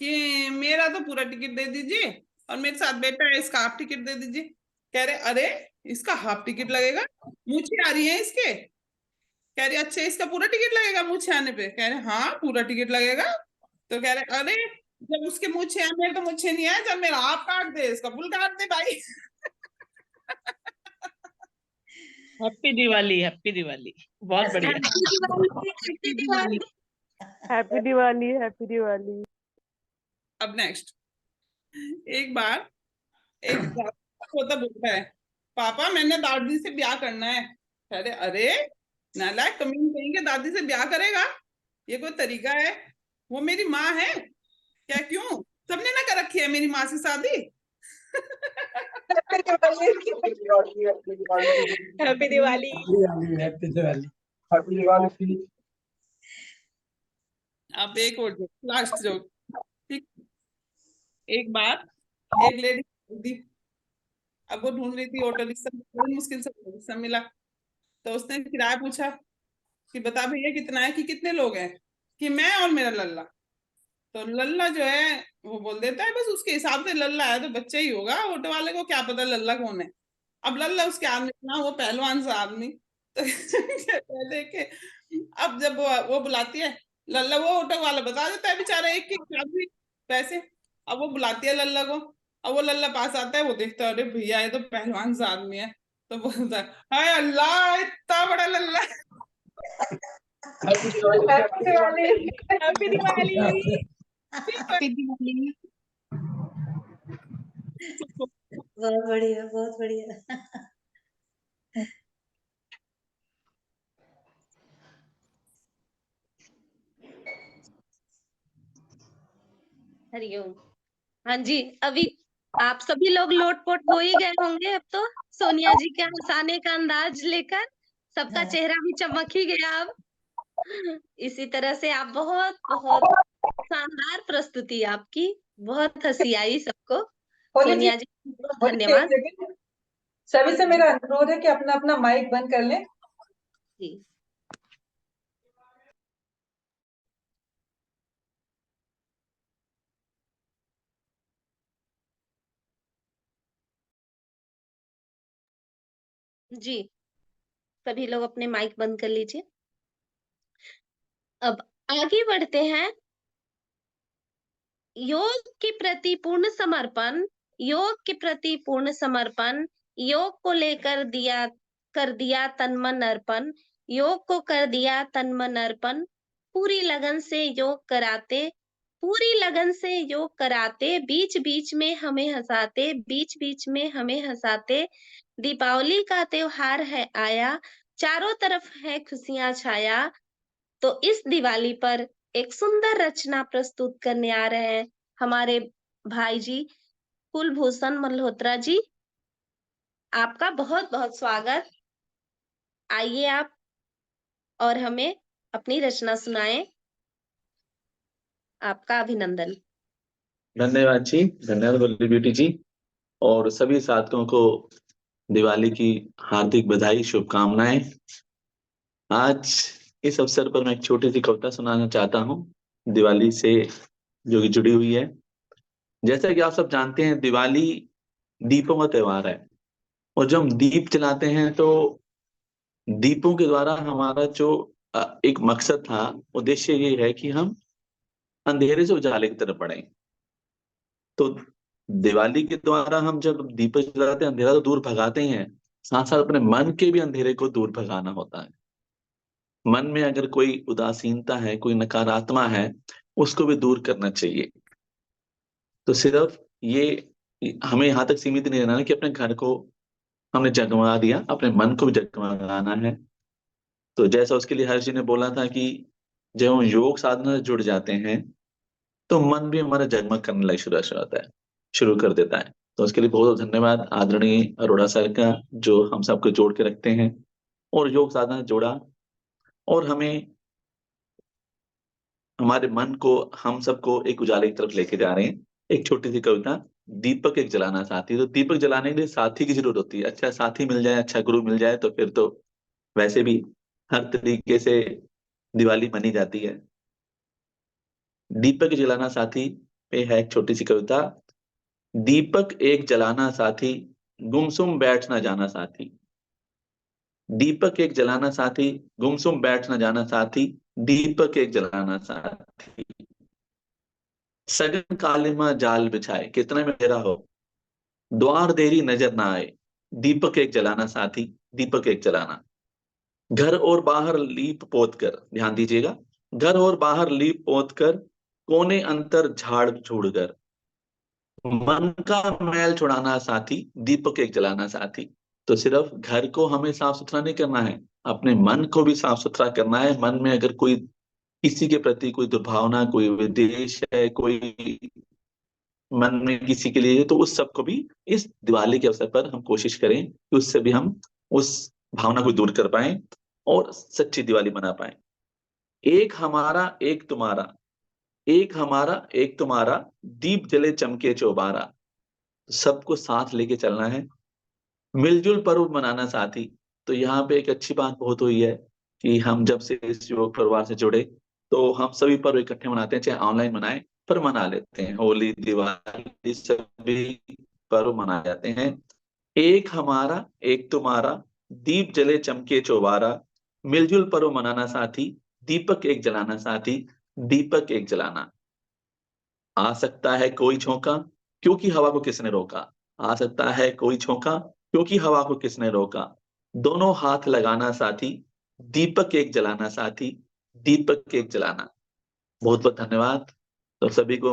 कि मेरा तो पूरा टिकट दे दीजिए और मेरे साथ बेटा है, इसका हाफ टिकट दे दीजिए। कह रहे अरे इसका हाफ टिकट लगेगा, मूछें आ रही है इसके। कह रहे अच्छा इसका पूरा टिकट लगेगा मूछें आने पे। कह रहे हाँ पूरा टिकट लगेगा। तो कह रहे अरे जब उसके मूछें आए, मेरे तो मूछें नहीं आए, जब मेरा हाफ काट दे इसका फुल काट दे भाई। हैप्पी दिवाली, हैप्पी दिवाली, बहुत बढ़िया। Happy Diwali, happy Diwali. अब नेक्स्ट, एक बार एक पोता बोलता है, पापा मैंने दादी से ब्याह करना है। अरे अरे नालायक कमीन कहेंगे, दादी से ब्याह करेगा, ये कोई तरीका है? वो मेरी माँ है क्या? क्यों सबने ना कर रखी है मेरी माँ से शादी? Happy Diwali. Happy Diwali, happy Diwali. अब एक और जोक, लास्ट जोक। ठीक, एक बार एक लेडी थी, अब वो ढूंढ रही थी ऑटो रिक्शा, बड़ी मुश्किल से ऑटो रिक्शा मिला। तो उसने किराया पूछा कि बता भैया कितना है, कि कितने लोग हैं, कि मैं और मेरा लल्ला। तो लल्ला जो है वो बोल देता है बस उसके हिसाब से लल्ला है तो बच्चा ही होगा, ऑटो वाले को क्या पता लल्ला कौन है। अब लल्ला उसके आदमी ना, वो पहलवान सा आदमी। तो कहते कि अब जब वो बुलाती है लल्ला, वो ऑटो वाला बता देता है बेचारा एक एक आदमी पैसे। अब वो बुलाती है लल्ला को, अब वो लल्ला पास आता है, वो देखता है अरे भैया ये तो पहलवान सा आदमी है। तो बोलता है हाय अल्लाह इतना बड़ा लल्ला। Happy Diwali, happy Diwali. Happy Diwali. बहुत बढ़िया, बहुत बढ़िया। हरिओम। हाँ जी, अभी आप सभी लोग लोटपोट हो ही गए होंगे अब तो, सोनिया जी के हंसाने का अंदाज लेकर सबका हाँ। चेहरा भी चमक ही गया अब। इसी तरह से आप बहुत बहुत शानदार प्रस्तुति आपकी, बहुत हंसी आई सबको। होली जी, सोनिया जी बहुत होली जी, एक धन्यवाद। सेकंड। सभी से मेरा अनुरोध है कि अपना अपना माइक बंद कर लें। जी जी, सभी लोग अपने माइक बंद कर लीजिए। अब आगे बढ़ते हैं। योग के प्रति पूर्ण समर्पण, योग के प्रति पूर्ण समर्पण, योग को लेकर कर दिया तन मन अर्पण, योग को कर दिया तन मन अर्पण, पूरी लगन से योग कराते, पूरी लगन से योग कराते, बीच बीच में हमें हंसाते, बीच बीच में हमें हंसाते। दीपावली का त्योहार है आया, चारों तरफ है खुशियां छाया। तो इस दिवाली पर एक सुंदर रचना प्रस्तुत करने आ रहे हैं हमारे भाई जी कुलभूषण मल्होत्रा जी। आपका बहुत बहुत स्वागत। आइए आप और हमें अपनी रचना सुनाएं। आपका अभिनंदन। धन्यवाद जी, धन्यवाद वल्ली बेटी जी, और सभी साथियों को दिवाली की हार्दिक बधाई, शुभकामनाएं। आज इस अवसर पर मैं एक छोटी सी कविता सुनाना चाहता हूँ दिवाली से जो कि जुड़ी हुई है। जैसा कि आप सब जानते हैं, दिवाली दीपों का त्योहार है, और जब हम दीप जलाते हैं तो दीपों के द्वारा हमारा जो एक मकसद था, उद्देश्य ये है कि हम अंधेरे से उजाले की तरफ बढ़े। तो दिवाली के द्वारा हम जब दीपक जलाते हैं, अंधेरा तो दूर भगाते ही हैं, साथ साथ अपने मन के भी अंधेरे को दूर भगाना होता है। मन में अगर कोई उदासीनता है, कोई नकारात्मक है, उसको भी दूर करना चाहिए। तो सिर्फ ये हमें यहाँ तक सीमित नहीं रहना है कि अपने घर को हमने जगमगा दिया, अपने मन को भी जगमगाना है। तो जैसा उसके लिए हर्ष जी ने बोला था कि जब हम योग साधना से जुड़ जाते हैं तो मन भी हमारा जगमग करने लग शुरू कर देता है। तो उसके लिए बहुत बहुत धन्यवाद आदरणीय अरोड़ा सर का, जो हम सबको जोड़ के रखते हैं और योग साधना से जोड़ा, और हमें हमारे मन को, हम सबको एक उजाले की तरफ लेके जा रहे हैं। एक छोटी सी कविता। दीपक एक जलाना साथी। तो दीपक जलाने के लिए साथी की जरूरत होती है। अच्छा साथी मिल जाए, अच्छा गुरु मिल जाए, तो फिर तो वैसे भी हर तरीके से दिवाली मनी जाती है। दीपक जलाना साथी पे है एक छोटी सी कविता। दीपक एक जलाना साथी, गुमसुम बैठ न जाना साथी। दीपक एक जलाना साथी, गुमसुम बैठ न जाना साथी। दीपक एक जलाना साथी, सगन कालिमा जाल बिछाए, कितना में अंधेरा हो, द्वार देरी नजर ना आए। दीपक एक जलाना साथी, दीपक एक जलाना। घर और बाहर लीप पोत कर, ध्यान दीजिएगा, घर और बाहर लीप पोत कर, कोने अंतर झाड़ झूड़ कर। मन का मैल छुड़ाना साथी, दीपक एक जलाना साथी। तो सिर्फ घर को हमें साफ सुथरा नहीं करना है, अपने मन को भी साफ सुथरा करना है। मन में अगर कोई किसी के प्रति कोई दुर्भावना, कोई विद्वेष है, कोई मन में किसी के लिए, तो उस सब को भी इस दिवाली के अवसर पर हम कोशिश करें कि उससे भी हम उस भावना को दूर कर पाए और सच्ची दिवाली मना पाए। एक हमारा एक तुम्हारा, एक हमारा एक तुम्हारा, दीप जले चमके चौबारा। सबको साथ लेके चलना है, मिलजुल पर्व मनाना साथी। तो यहाँ पे एक अच्छी बात बहुत हुई है कि हम जब से इस योग परिवार से जुड़े, तो हम सभी पर्व इकट्ठे मनाते हैं, चाहे ऑनलाइन मनाए पर मना लेते हैं। होली, दिवाली, सभी पर्व मनाए जाते हैं। एक हमारा एक तुम्हारा, दीप जले चमके चौबारा। मिलजुल पर्व मनाना साथी, दीपक एक जलाना साथी, दीपक एक जलाना। आ सकता है कोई झोंका, क्योंकि हवा को किसने रोका। आ सकता है कोई झोंका, क्योंकि हवा को किसने रोका। दोनों हाथ लगाना साथी, दीपक एक जलाना साथी, दीपक एक जलाना। बहुत बहुत धन्यवाद। तो सभी को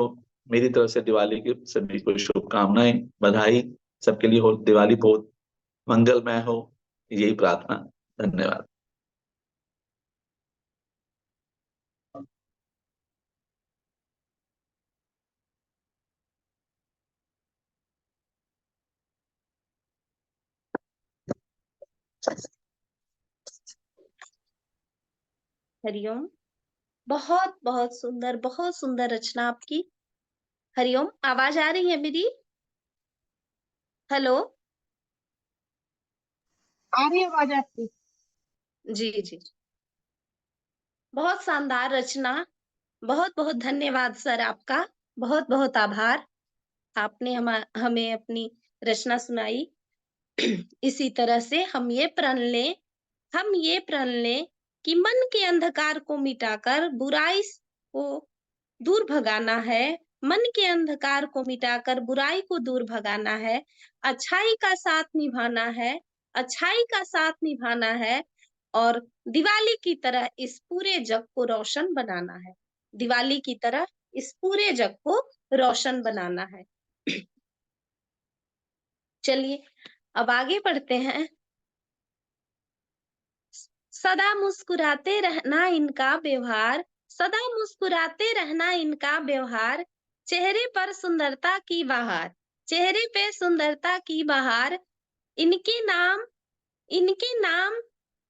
मेरी तरफ से दिवाली की सभी को शुभकामनाएं, बधाई। सबके लिए हो दिवाली बहुत मंगलमय हो, यही प्रार्थना। धन्यवाद। हरिओम। बहुत बहुत सुंदर रचना आपकी। हरिओम, आवाज आ रही है मेरी? हेलो। आ रही है आवाज आपकी? जी जी, बहुत शानदार रचना। बहुत बहुत धन्यवाद सर आपका। बहुत बहुत आभार। आपने हमें अपनी रचना सुनाई। इसी तरह से हम ये प्रण लें कि मन के अंधकार को मिटाकर बुराई को दूर भगाना है। मन के अंधकार को मिटाकर बुराई को दूर भगाना है। अच्छाई का साथ निभाना है। अच्छाई का साथ निभाना है और दिवाली की तरह इस पूरे जग को रोशन बनाना है। दिवाली की तरह इस पूरे जग को रोशन बनाना है। चलिए अब आगे बढ़ते हैं। सदा मुस्कुराते रहना इनका व्यवहार, सदा मुस्कुराते रहना इनका व्यवहार, चेहरे पर सुंदरता की बहार, चेहरे पे सुंदरता की बहार, इनके नाम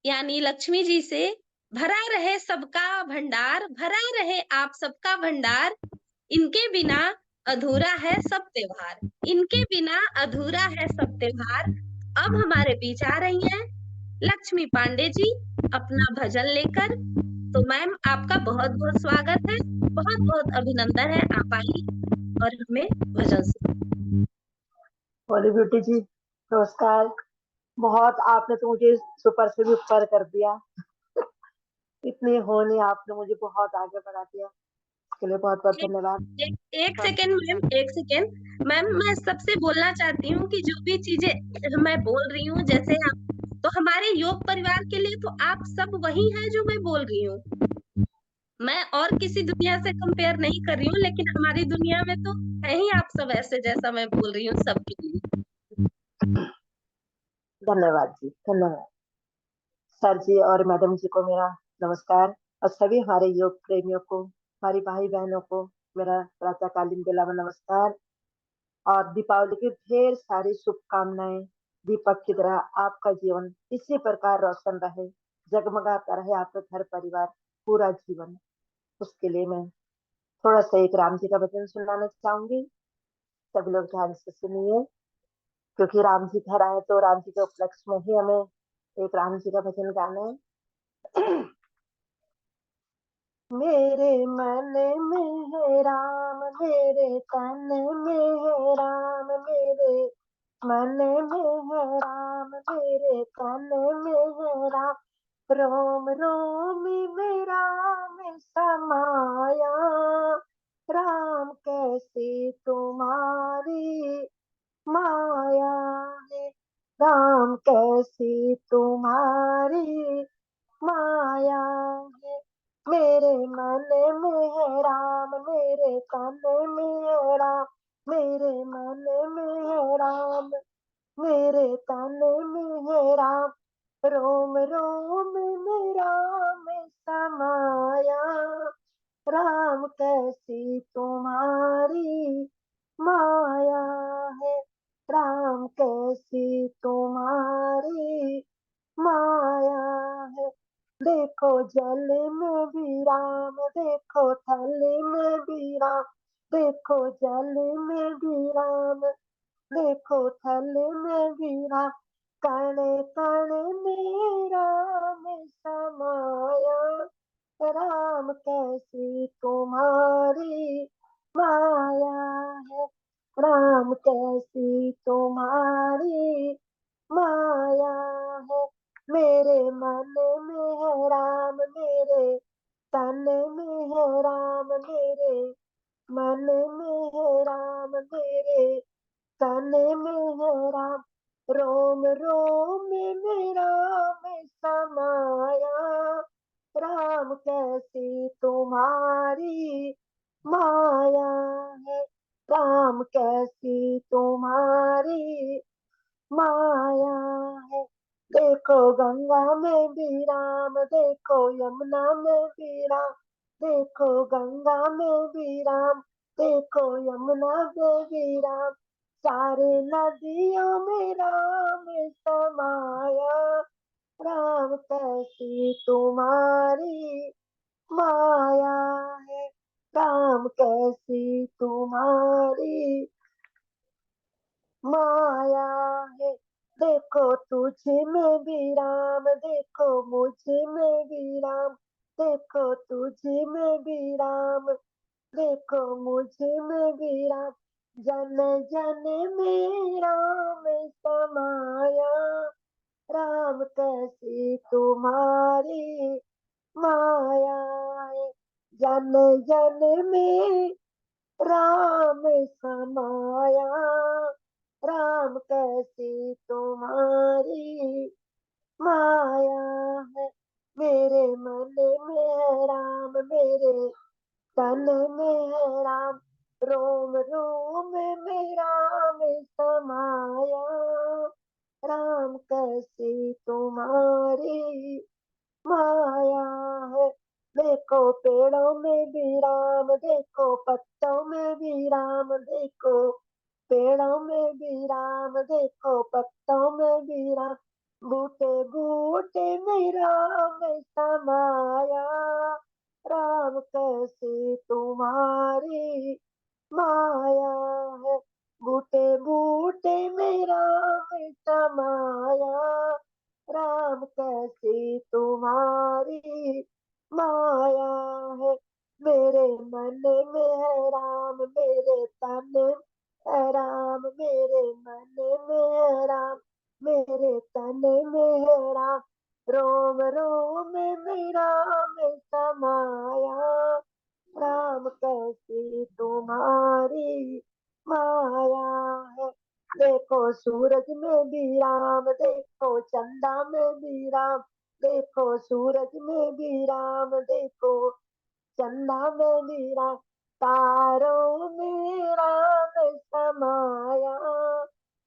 यानी लक्ष्मी जी से भरा रहे सबका भंडार, भरा रहे आप सबका भंडार, इनके बिना अधूरा है सब त्योहार, इनके बिना अधूरा है सब त्योहार। अब हमारे बीच आ रही हैं लक्ष्मी पांडे जी अपना भजन लेकर। तो मैम आपका बहुत बहुत स्वागत है, बहुत बहुत अभिनंदन है। आप आइए और हमें भजन सुनाइए। होली ब्यूटी जी नमस्कार। बहुत आपने तो मुझे सुपर से भी ऊपर कर दिया। इतनी होनी आपने मुझे बहुत आगे बढ़ा दिया, इसके लिए बहुत बहुत धन्यवाद। एक सेकेंड मैम, एक सेकेंड मैम, मैं सबसे बोलना चाहती हूँ कि जो भी चीजें मैं बोल रही हूँ, जैसे आप तो हमारे योग परिवार के लिए तो आप सब वही हैं जो मैं बोल रही हूँ। मैं और किसी दुनिया से कंपेयर नहीं कर रही हूँ, लेकिन हमारी दुनिया में तो है ही आप सब ऐसे जैसा मैं बोल रही हूँ सबके लिए। धन्यवाद जी, धन्यवाद सर जी और मैडम जी को मेरा नमस्कार, और सभी हमारे योग प्रेमियों को, हमारी भाई बहनों को मेरा प्रातःकालीन बेला में नमस्कार और दीपावली की ढेर सारी शुभकामनाएं। दीपक की तरह आपका जीवन इसी प्रकार रोशन रहे, जगमगाता रहे आपका घर परिवार पूरा जीवन। उसके लिए मैं थोड़ा सा एक राम जी का भजन सुनाना चाहूंगी। सब लोग ध्यान से सुनिए, क्योंकि राम जी घर आए तो राम जी के उपलक्ष्य में ही हमें एक राम जी का भजन गाना है। मेरे मन में है राम, मेरे तन में है राम, मेरे मन में है राम, मेरे तन में है राम, रोम रोम में राम समाया, राम कैसी तुम्हारी माया है, राम कैसी तुम्हारी माया है। मेरे मन में है राम, मेरे तन में है राम, मेरे मन में है राम, मेरे तन में है राम, रोम रोम में राम समाया, राम कैसी तुम्हारी माया है, राम कैसी तुम्हारी माया है। देखो जल में भी राम, देखो थल में भी राम, देखो जल में भी राम, देखो थल में भी राम, कण कण में राम समाया, राम कैसी तुम्हारी माया है, राम कैसी तुम्हारी माया है। मेरे मन में है राम, मेरे तन में है राम, मेरे मन में है राम, मेरे तन में है राम, रोम रोम में राम समाया, राम कैसी तुम्हारी माया है, राम कैसी तुम्हारी माया है। देखो गंगा में भी राम, देखो यमुना में भी राम, देखो गंगा में भी राम, देखो यमुना में भी राम, सारे नदियों में राम समाया। राम कैसी तुम्हारी माया है, राम कैसी तुम्हारी माया है। देखो तुझ में भी राम, देखो मुझ में भी राम, देखो तुझ में भी राम, देखो मुझ में भी राम, जन जन में राम समाया। राम कैसी तुम्हारी माया है, जन जन में राम समाया। राम कैसी तुम्हारी माया है। मेरे मन में है राम, मेरे तन में है राम, रोम रोम में राम समाया। राम कैसी तुम्हारी माया है। देखो पेड़ों में भी राम, देखो पत्तों में भी राम, देखो पेड़ों में भी राम, देखो पत्तों में भी राम, बूटे बूटे में राम समाया। राम कैसी तुम्हारी माया है, बूटे बूटे में राम समाया। राम कैसी तुम्हारी माया है। मेरे मन में है राम, मेरे तन में है राम, मेरे मन में है राम, मेरे तन में है राम, रोम रोम में राम समाया। राम कैसी तुम्हारी माया है। देखो सूरज में भी राम, देखो चंदा में भी राम, देखो सूरज में भी राम, देखो चंदा में भी राम, तारों में राम समाया।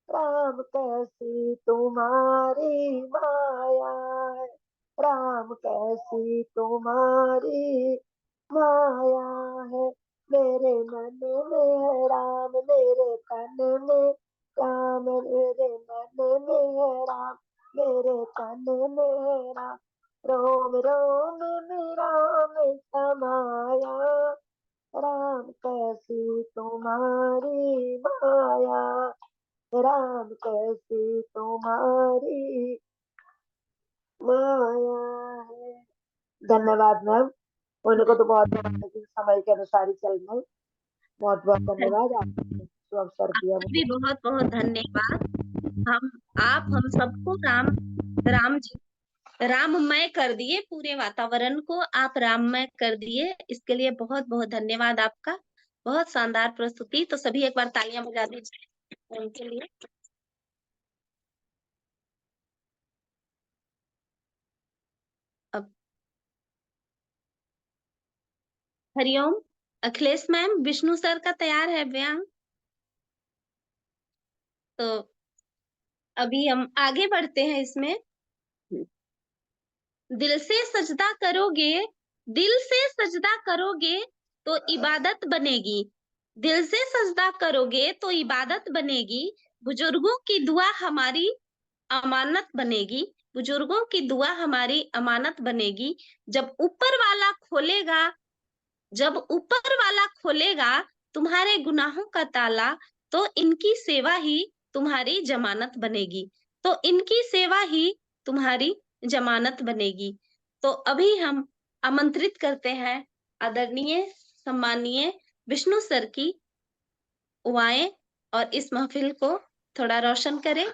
राम कैसी तुम्हारी माया है, राम कैसी तुम्हारी माया है। मेरे मन में है राम, मेरे तन में राम, मेरे मन में है राम, मेरे तन में है राम, रोम रोम में राम समाया। राम कैसी तुम्हारी माया, राम कैसी तुम्हारी माया है। धन्यवाद मैम। उनको तो बहुत लेकिन समय के अनुसार ही चलना है। बहुत बहुत धन्यवाद आपने जो अवसर दिया आपका भी मुझे। बहुत बहुत धन्यवाद। हम सबको राम जी राममय कर दिए, पूरे वातावरण को आप राममय कर दिए, इसके लिए बहुत बहुत धन्यवाद आपका। बहुत शानदार प्रस्तुति। तो सभी एक बार तालियां बजा दीजिए उनके लिए। अब हरिओम। अखिलेश मैम, विष्णु सर का तैयार है बयान, तो अभी हम आगे बढ़ते हैं इसमें। दिल से सजदा करोगे, दिल से सजदा करोगे तो इबादत बनेगी, दिल से सजदा करोगे तो इबादत बनेगी, बुजुर्गों की दुआ हमारी अमानत बनेगी, बुजुर्गों की दुआ हमारी अमानत बनेगी। जब ऊपर वाला खोलेगा, जब ऊपर वाला खोलेगा तुम्हारे गुनाहों का ताला, तो इनकी सेवा ही तुम्हारी जमानत बनेगी, तो इनकी सेवा ही तुम्हारी जमानत बनेगी। तो अभी हम आमंत्रित करते हैं आदरणीय सम्मानीय विष्णु सर की, वो आए और इस महफिल को थोड़ा रोशन करें।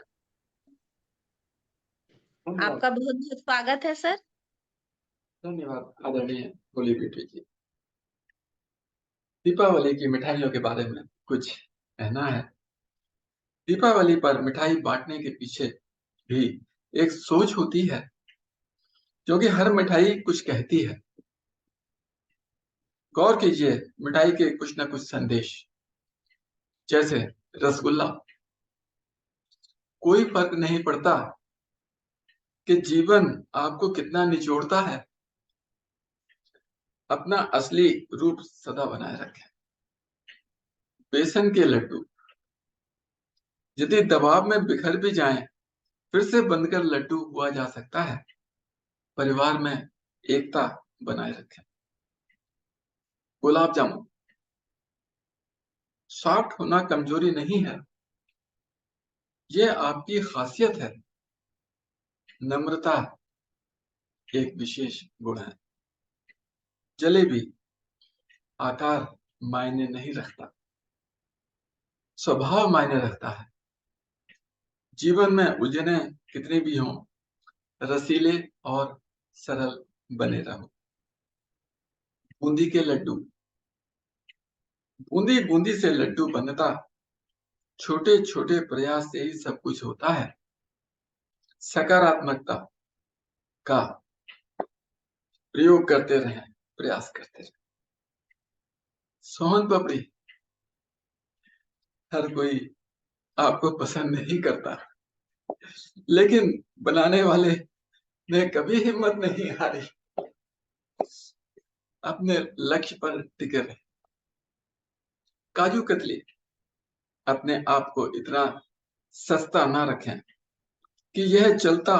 आपका बहुत बहुत स्वागत है सर। धन्यवाद आदरणीय भोली बेटी जी। दीपावली की मिठाइयों के बारे में कुछ कहना है। दीपावली पर मिठाई बांटने के पीछे भी एक सोच होती है, क्योंकि हर मिठाई कुछ कहती है। गौर कीजिए मिठाई के कुछ न कुछ संदेश। जैसे रसगुल्ला। कोई फर्क नहीं पड़ता कि जीवन आपको कितना निचोड़ता है, अपना असली रूप सदा बनाए रखें। बेसन के लड्डू यदि दबाव में बिखर भी जाएं, फिर से बनकर लड्डू हुआ जा सकता है। परिवार में एकता बनाए रखें। गुलाब जामुन, सॉफ्ट होना कमजोरी नहीं है, ये आपकी खासियत है। नम्रता एक विशेष गुण है। जलेबी, आकार मायने नहीं रखता, स्वभाव मायने रखता है। जीवन में उलझने कितनी भी हों, रसीले और सरल बने रहो। बूंदी के लड्डू, बूंदी बूंदी से लड्डू बनता, छोटे छोटे प्रयास से ही सब कुछ होता है। सकारात्मकता का प्रयोग करते रहें, प्रयास करते रहें। सोहन पापड़ी, हर कोई आपको पसंद नहीं करता, लेकिन बनाने वाले ने कभी हिम्मत नहीं हारी। अपने लक्ष्य पर टिके रहे। काजू कतली, अपने आप को इतना सस्ता ना रखें कि यह चलता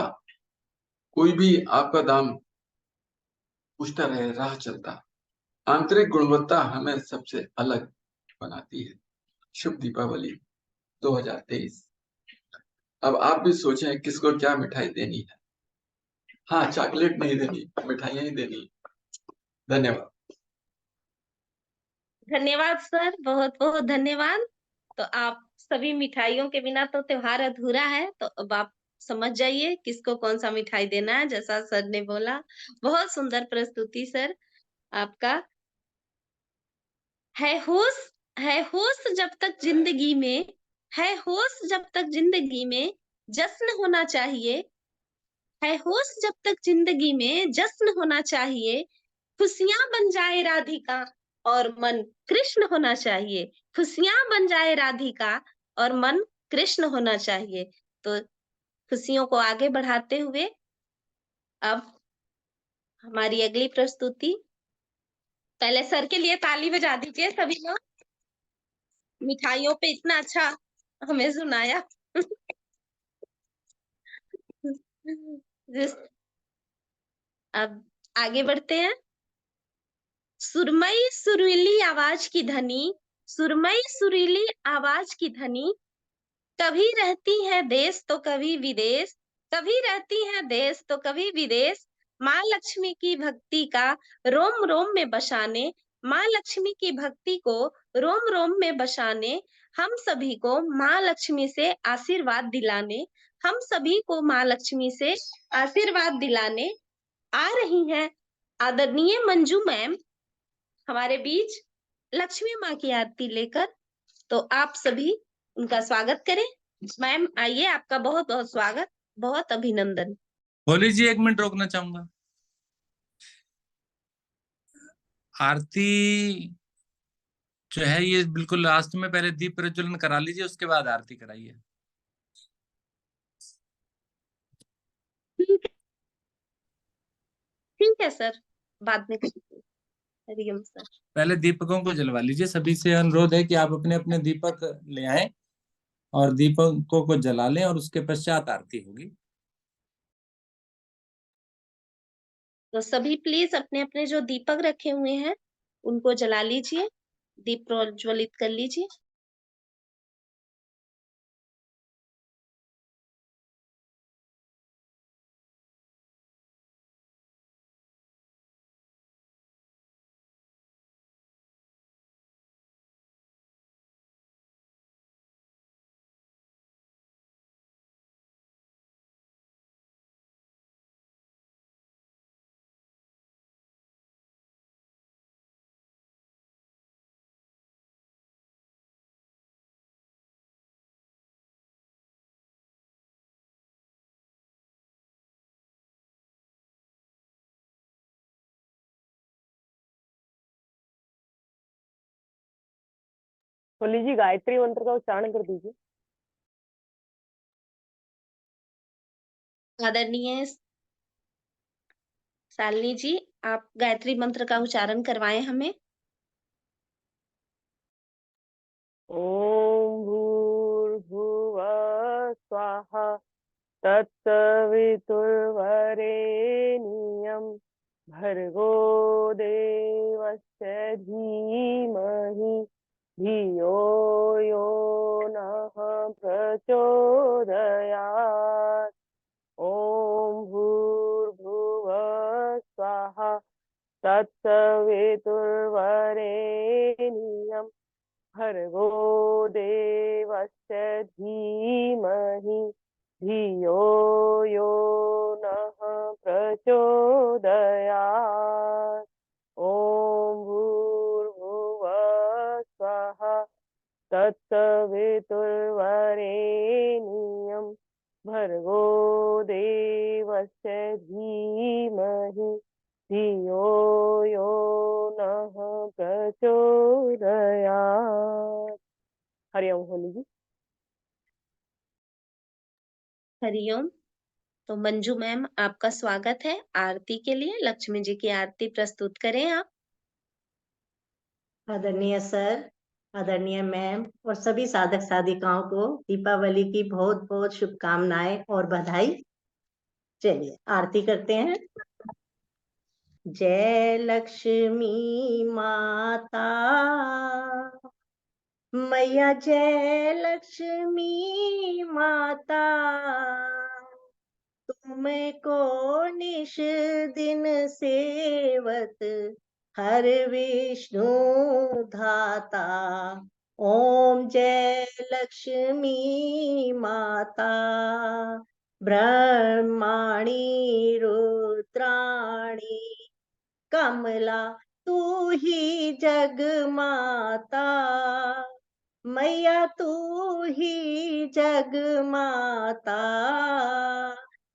कोई भी आपका दाम पूछता रहे, राह चलता। आंतरिक गुणवत्ता हमें सबसे अलग बनाती है। शुभ दीपावली 2023। अब आप भी सोचें किसको क्या मिठाई देनी है। हाँ, चॉकलेट नहीं देनी, मिठाइयां ही देनी। धन्यवाद। धन्यवाद सर, बहुत बहुत धन्यवाद। तो आप सभी मिठाइयों के बिना तो त्योहार अधूरा है, तो अब आप समझ जाइए किसको कौन सा मिठाई देना है, जैसा सर ने बोला। बहुत सुंदर प्रस्तुति सर आपका। है होश, है होश जब तक जिंदगी में, है होश जब तक जिंदगी में जश्न होना चाहिए, है होश जब तक जिंदगी में जश्न होना चाहिए। खुशियां बन जाए राधिका और मन कृष्ण होना चाहिए। खुशियां बन जाए राधिका और मन कृष्ण होना चाहिए। तो खुशियों को आगे बढ़ाते हुए अब हमारी अगली प्रस्तुति। पहले सर के लिए ताली बजा दीजिए सभी लोग, मिठाइयों पे इतना अच्छा हमें सुनाया। अब आगे बढ़ते हैं। सुरमई सुरीली आवाज की धनी, सुरमई सुरीली आवाज की धनी, कभी रहती है देश तो कभी विदेश, कभी रहती है देश तो कभी विदेश। माँ लक्ष्मी की भक्ति का रोम रोम में बसाने, माँ लक्ष्मी की भक्ति को रोम रोम में बसाने, हम सभी को माँ लक्ष्मी से आशीर्वाद दिलाने, हम सभी को माँ लक्ष्मी से आशीर्वाद दिलाने आ रही हैं आदरणीय मंजू मैम हमारे बीच लक्ष्मी माँ की आरती लेकर। तो आप सभी उनका स्वागत करें। मैम आइए, आपका बहुत बहुत स्वागत, बहुत अभिनंदन। होली जी, 1 मिनट रोकना चाहूंगा। आरती जो है ये बिल्कुल लास्ट में, पहले दीप प्रज्वलन करा लीजिए, उसके बाद आरती कराइए। ठीक है सर, बाद में हरिओम सर। पहले दीपकों को जलवा लीजिए। सभी से अनुरोध है कि आप अपने अपने दीपक ले आएं और दीपकों को जला लें, और उसके पश्चात आरती होगी। तो सभी प्लीज अपने अपने जो दीपक रखे हुए हैं उनको जला लीजिए, दीप प्रज्वलित कर लीजिए। होली जी गायत्री मंत्र का उच्चारण कर दीजिए। आदरणीय शालिनी जी, आप गायत्री मंत्र का उच्चारण करवाएं हमें। ओम भूर्भुवः स्वाहा तत्सवितुर्वरेण्यं भर्गो देवस्य धीमहि धियो यो नः प्रचोदयात्। ओम भूर्भुवः स्वाहा तत्सवितुर्वरेण्यं भर्गो देवस्य धीमहि धियो यो नः प्रचोदयात्। ओम भूर्भुवः स्वाहा तत्सवितुर्वरेण्यं भर्गो देवस्य धीमहि धियो यो नः प्रचोदयात्। हरिओम होली जी। हरिओम। तो मंजू मैम, आपका स्वागत है आरती के लिए। लक्ष्मी जी की आरती प्रस्तुत करें आप। आदरणीय सर, आदरणीय मैम और सभी साधक साधिकाओं को दीपावली की बहुत बहुत शुभकामनाएं और बधाई। चलिए आरती करते हैं। जय लक्ष्मी माता मैया, जय लक्ष्मी माता, तुमको निश दिन सेवत हर विष्णु धाता। ओम जय लक्ष्मी माता, ब्रह्माणी रुद्राणी कमला तू ही जग माता। मैया तू ही जग माता,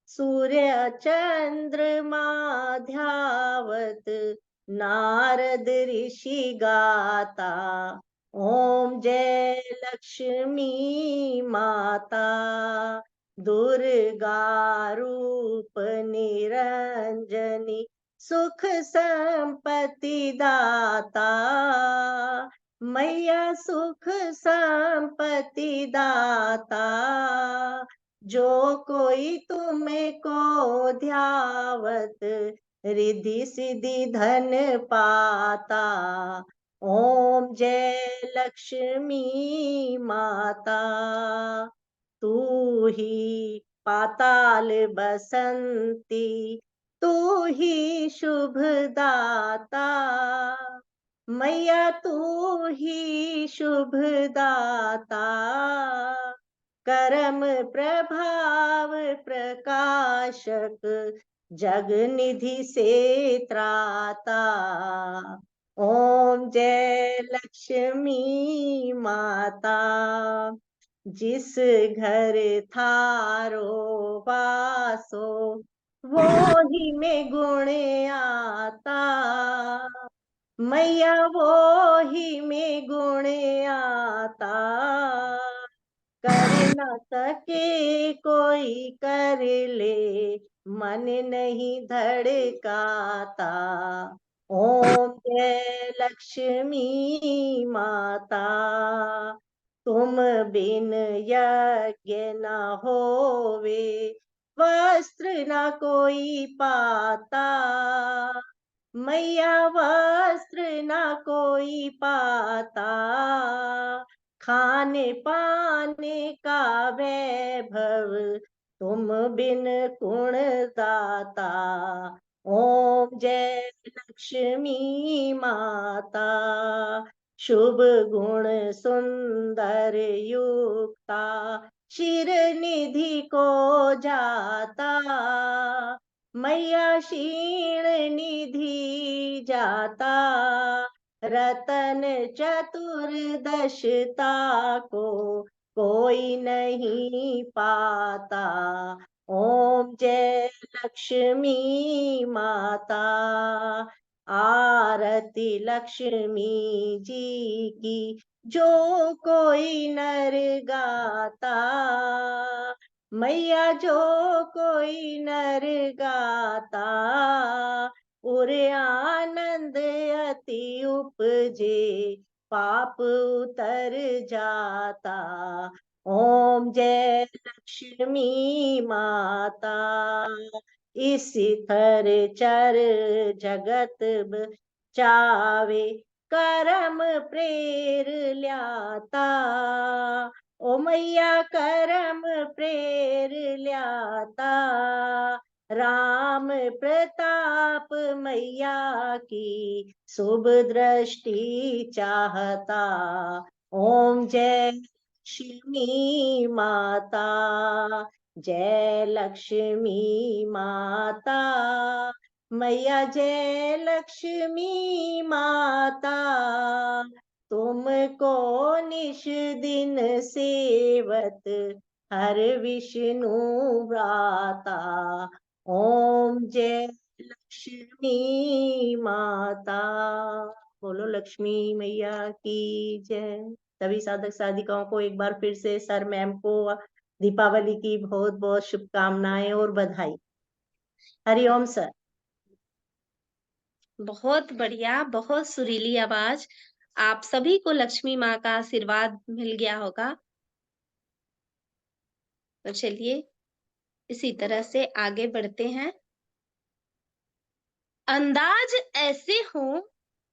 सूर्य चंद्रमा ध्यावत नारद ऋषि गाता। ओम जय लक्ष्मी माता, दुर्गा रूप निरंजनी सुख संपत्ति दाता। मैया सुख संपत्ति दाता, जो कोई तुम्हें को ध्यावत रिद्धि सिद्धि धन पाता। ओम जय लक्ष्मी माता, तू ही पाताल बसंती, तू ही शुभ दाता। मैया तू ही शुभ दाता, करम प्रभाव प्रकाशक जग निधि से त्राता। ओम जय लक्ष्मी माता, जिस घर थारो वासो वो ही में गुण आता। मैया वो ही में गुण आता, कर न सके कोई कर ले मन नहीं धड़काता। ओम जय लक्ष्मी माता, तुम बिन यज्ञ न होवे वस्त्र न कोई पाता। मैया वस्त्र न कोई पाता, खाने पाने का वैभव तुम बिन गुण दाता। ओम जय लक्ष्मी माता, शुभ गुण सुंदर युक्ता शिर निधि को जाता। मैया क्षीण निधि जाता, रतन चतुर्दशता को कोई नहीं पाता। ओम जय लक्ष्मी माता, आरती लक्ष्मी जी की जो कोई नर गाता, मैया जो कोई नर गाता, उरे आनंद अति उपजे, पाप उतर जाता। ओम जय लक्ष्मी माता, इस थर चर जगत चावे, करम प्रेर ल्याता। ओ मैया करम प्रेर ल्याता, राम प्रताप मैया की शुभ दृष्टि चाहता। ओम जय लक्ष्मी माता, जय लक्ष्मी माता, मैया जय लक्ष्मी माता, तुमको निश दिन सेवत हर विष्णु भ्राता। ओम जय लक्ष्मी माता, बोलो लक्ष्मी मैया की जय। सभी साधक साधिकाओं को एक बार फिर से सर मैम को दीपावली की बहुत बहुत शुभकामनाएं और बधाई। हरिओम सर। बहुत बढ़िया, बहुत सुरीली आवाज। आप सभी को लक्ष्मी माँ का आशीर्वाद मिल गया होगा। तो चलिए इसी तरह से आगे बढ़ते हैं। अंदाज ऐसे हो,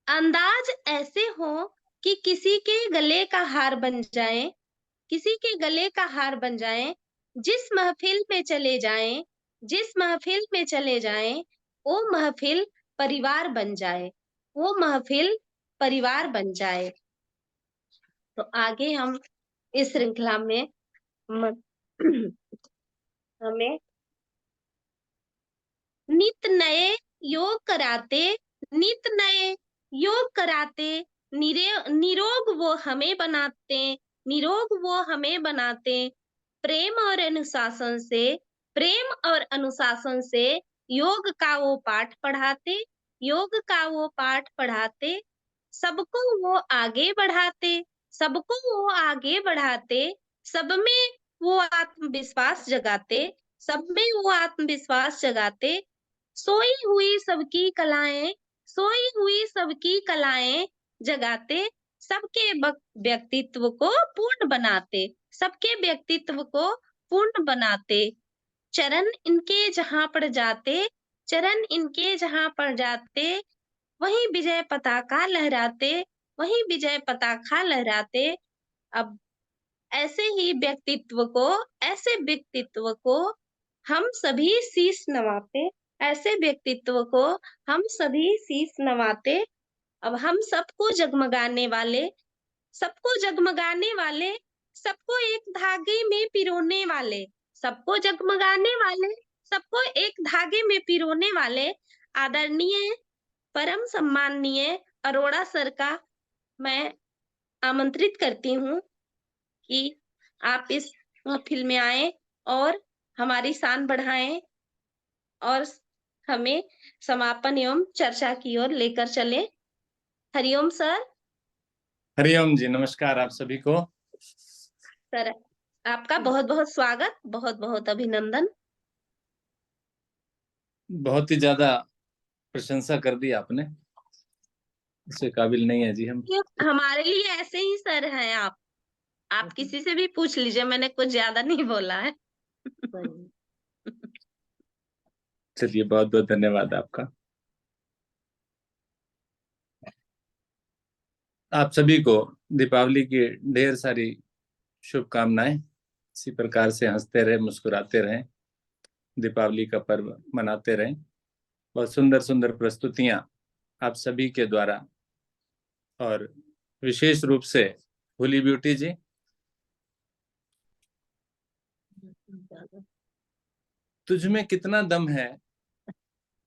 अंदाज ऐसे हो कि किसी के गले का हार बन जाए, किसी के गले का हार बन जाए। जिस महफिल में चले जाएं, जिस महफिल में चले जाएं, वो महफिल परिवार बन जाए, वो महफिल परिवार बन जाए। तो आगे हम इस श्रृंखला में हमें नित नए योग कराते, नित नए योग कराते, निरोग वो हमें बनाते, निरोग वो हमें बनाते। प्रेम और अनुशासन से, प्रेम और अनुशासन से योग का वो पाठ पढ़ाते, योग का वो पाठ पढ़ाते। सबको वो आगे बढ़ाते, सबको वो आगे बढ़ाते। सब में वो आत्मविश्वास जगाते, सब में वो आत्मविश्वास जगाते। सोई हुई सबकी कलाएं, सोई हुई सबकी कलाएं जगाते। सबके व्यक्तित्व को पूर्ण बनाते, सबके व्यक्तित्व को पूर्ण बनाते। चरण इनके जहां पड़ जाते, चरण इनके जहां पड़ जाते, वहीं विजय पताका लहराते, वहीं विजय पताका लहराते। अब ऐसे ही व्यक्तित्व को, ऐसे व्यक्तित्व को हम सभी शीश नवाते, ऐसे व्यक्तित्व को हम सभी शीश नवाते। अब हम सबको जगमगाने वाले, सबको जगमगाने वाले, सबको एक धागे में पिरोने वाले, सबको जगमगाने वाले, सबको एक धागे में पिरोने वाले आदरणीय परम सम्माननीय अरोड़ा सर का मैं आमंत्रित करती हूँ कि आप इस महफिल में आए और हमारी शान बढ़ाएं और हमें समापन एवं चर्चा की ओर लेकर चले। हरिओम सर। हरिओम जी, नमस्कार आप सभी को। सर आपका बहुत बहुत स्वागत, बहुत बहुत अभिनंदन। बहुत ही ज्यादा प्रशंसा कर दी आपने, इससे काबिल नहीं है जी हम। हमारे लिए ऐसे ही सर हैं आप किसी से भी पूछ लीजिए, मैंने कुछ ज्यादा नहीं बोला है। चलिए, बहुत बहुत धन्यवाद आपका। आप सभी को दीपावली की ढेर सारी शुभकामनाएं। इसी प्रकार से हंसते रहे, मुस्कुराते रहें, दीपावली का पर्व मनाते रहें। बहुत सुंदर सुंदर प्रस्तुतियां आप सभी के द्वारा, और विशेष रूप से होली ब्यूटी जी, तुझ में कितना दम है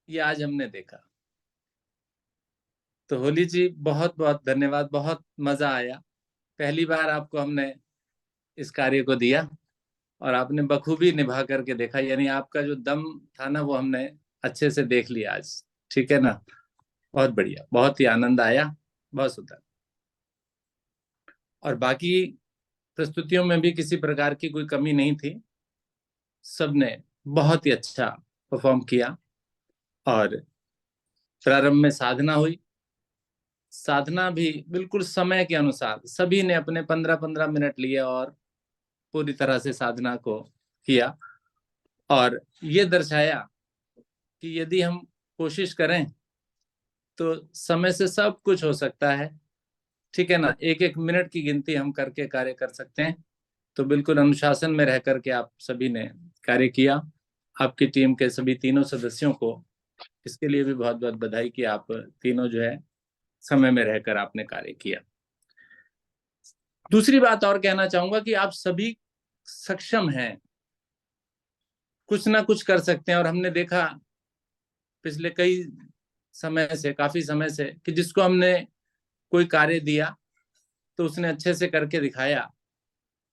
ये आज हमने देखा। तो होली जी बहुत बहुत धन्यवाद, बहुत मजा आया। पहली बार आपको हमने इस कार्य को दिया और आपने बखूबी निभा करके देखा, यानी आपका जो दम था ना वो हमने अच्छे से देख लिया आज। ठीक है ना? बहुत बढ़िया, बहुत ही आनंद आया, बहुत सुंदर। और बाकी प्रस्तुतियों में भी किसी प्रकार की कोई कमी नहीं थी, सबने बहुत ही अच्छा परफॉर्म किया। और प्रारंभ में साधना हुई, साधना भी बिल्कुल समय के अनुसार सभी ने अपने 15-15 मिनट लिए और पूरी तरह से साधना को किया, और ये दर्शाया कि यदि हम कोशिश करें तो समय से सब कुछ हो सकता है, ठीक है ना। एक एक मिनट की गिनती हम करके कार्य कर सकते हैं। तो बिल्कुल अनुशासन में रह करके आप सभी ने कार्य किया। आपकी टीम के सभी तीनों सदस्यों को इसके लिए भी बहुत बहुत बधाई कि आप तीनों जो है समय में रहकर आपने कार्य किया। दूसरी बात और कहना चाहूंगा कि आप सभी सक्षम हैं, कुछ ना कुछ कर सकते हैं। और हमने देखा पिछले कई समय से, काफी समय से, कि जिसको हमने कोई कार्य दिया तो उसने अच्छे से करके दिखाया।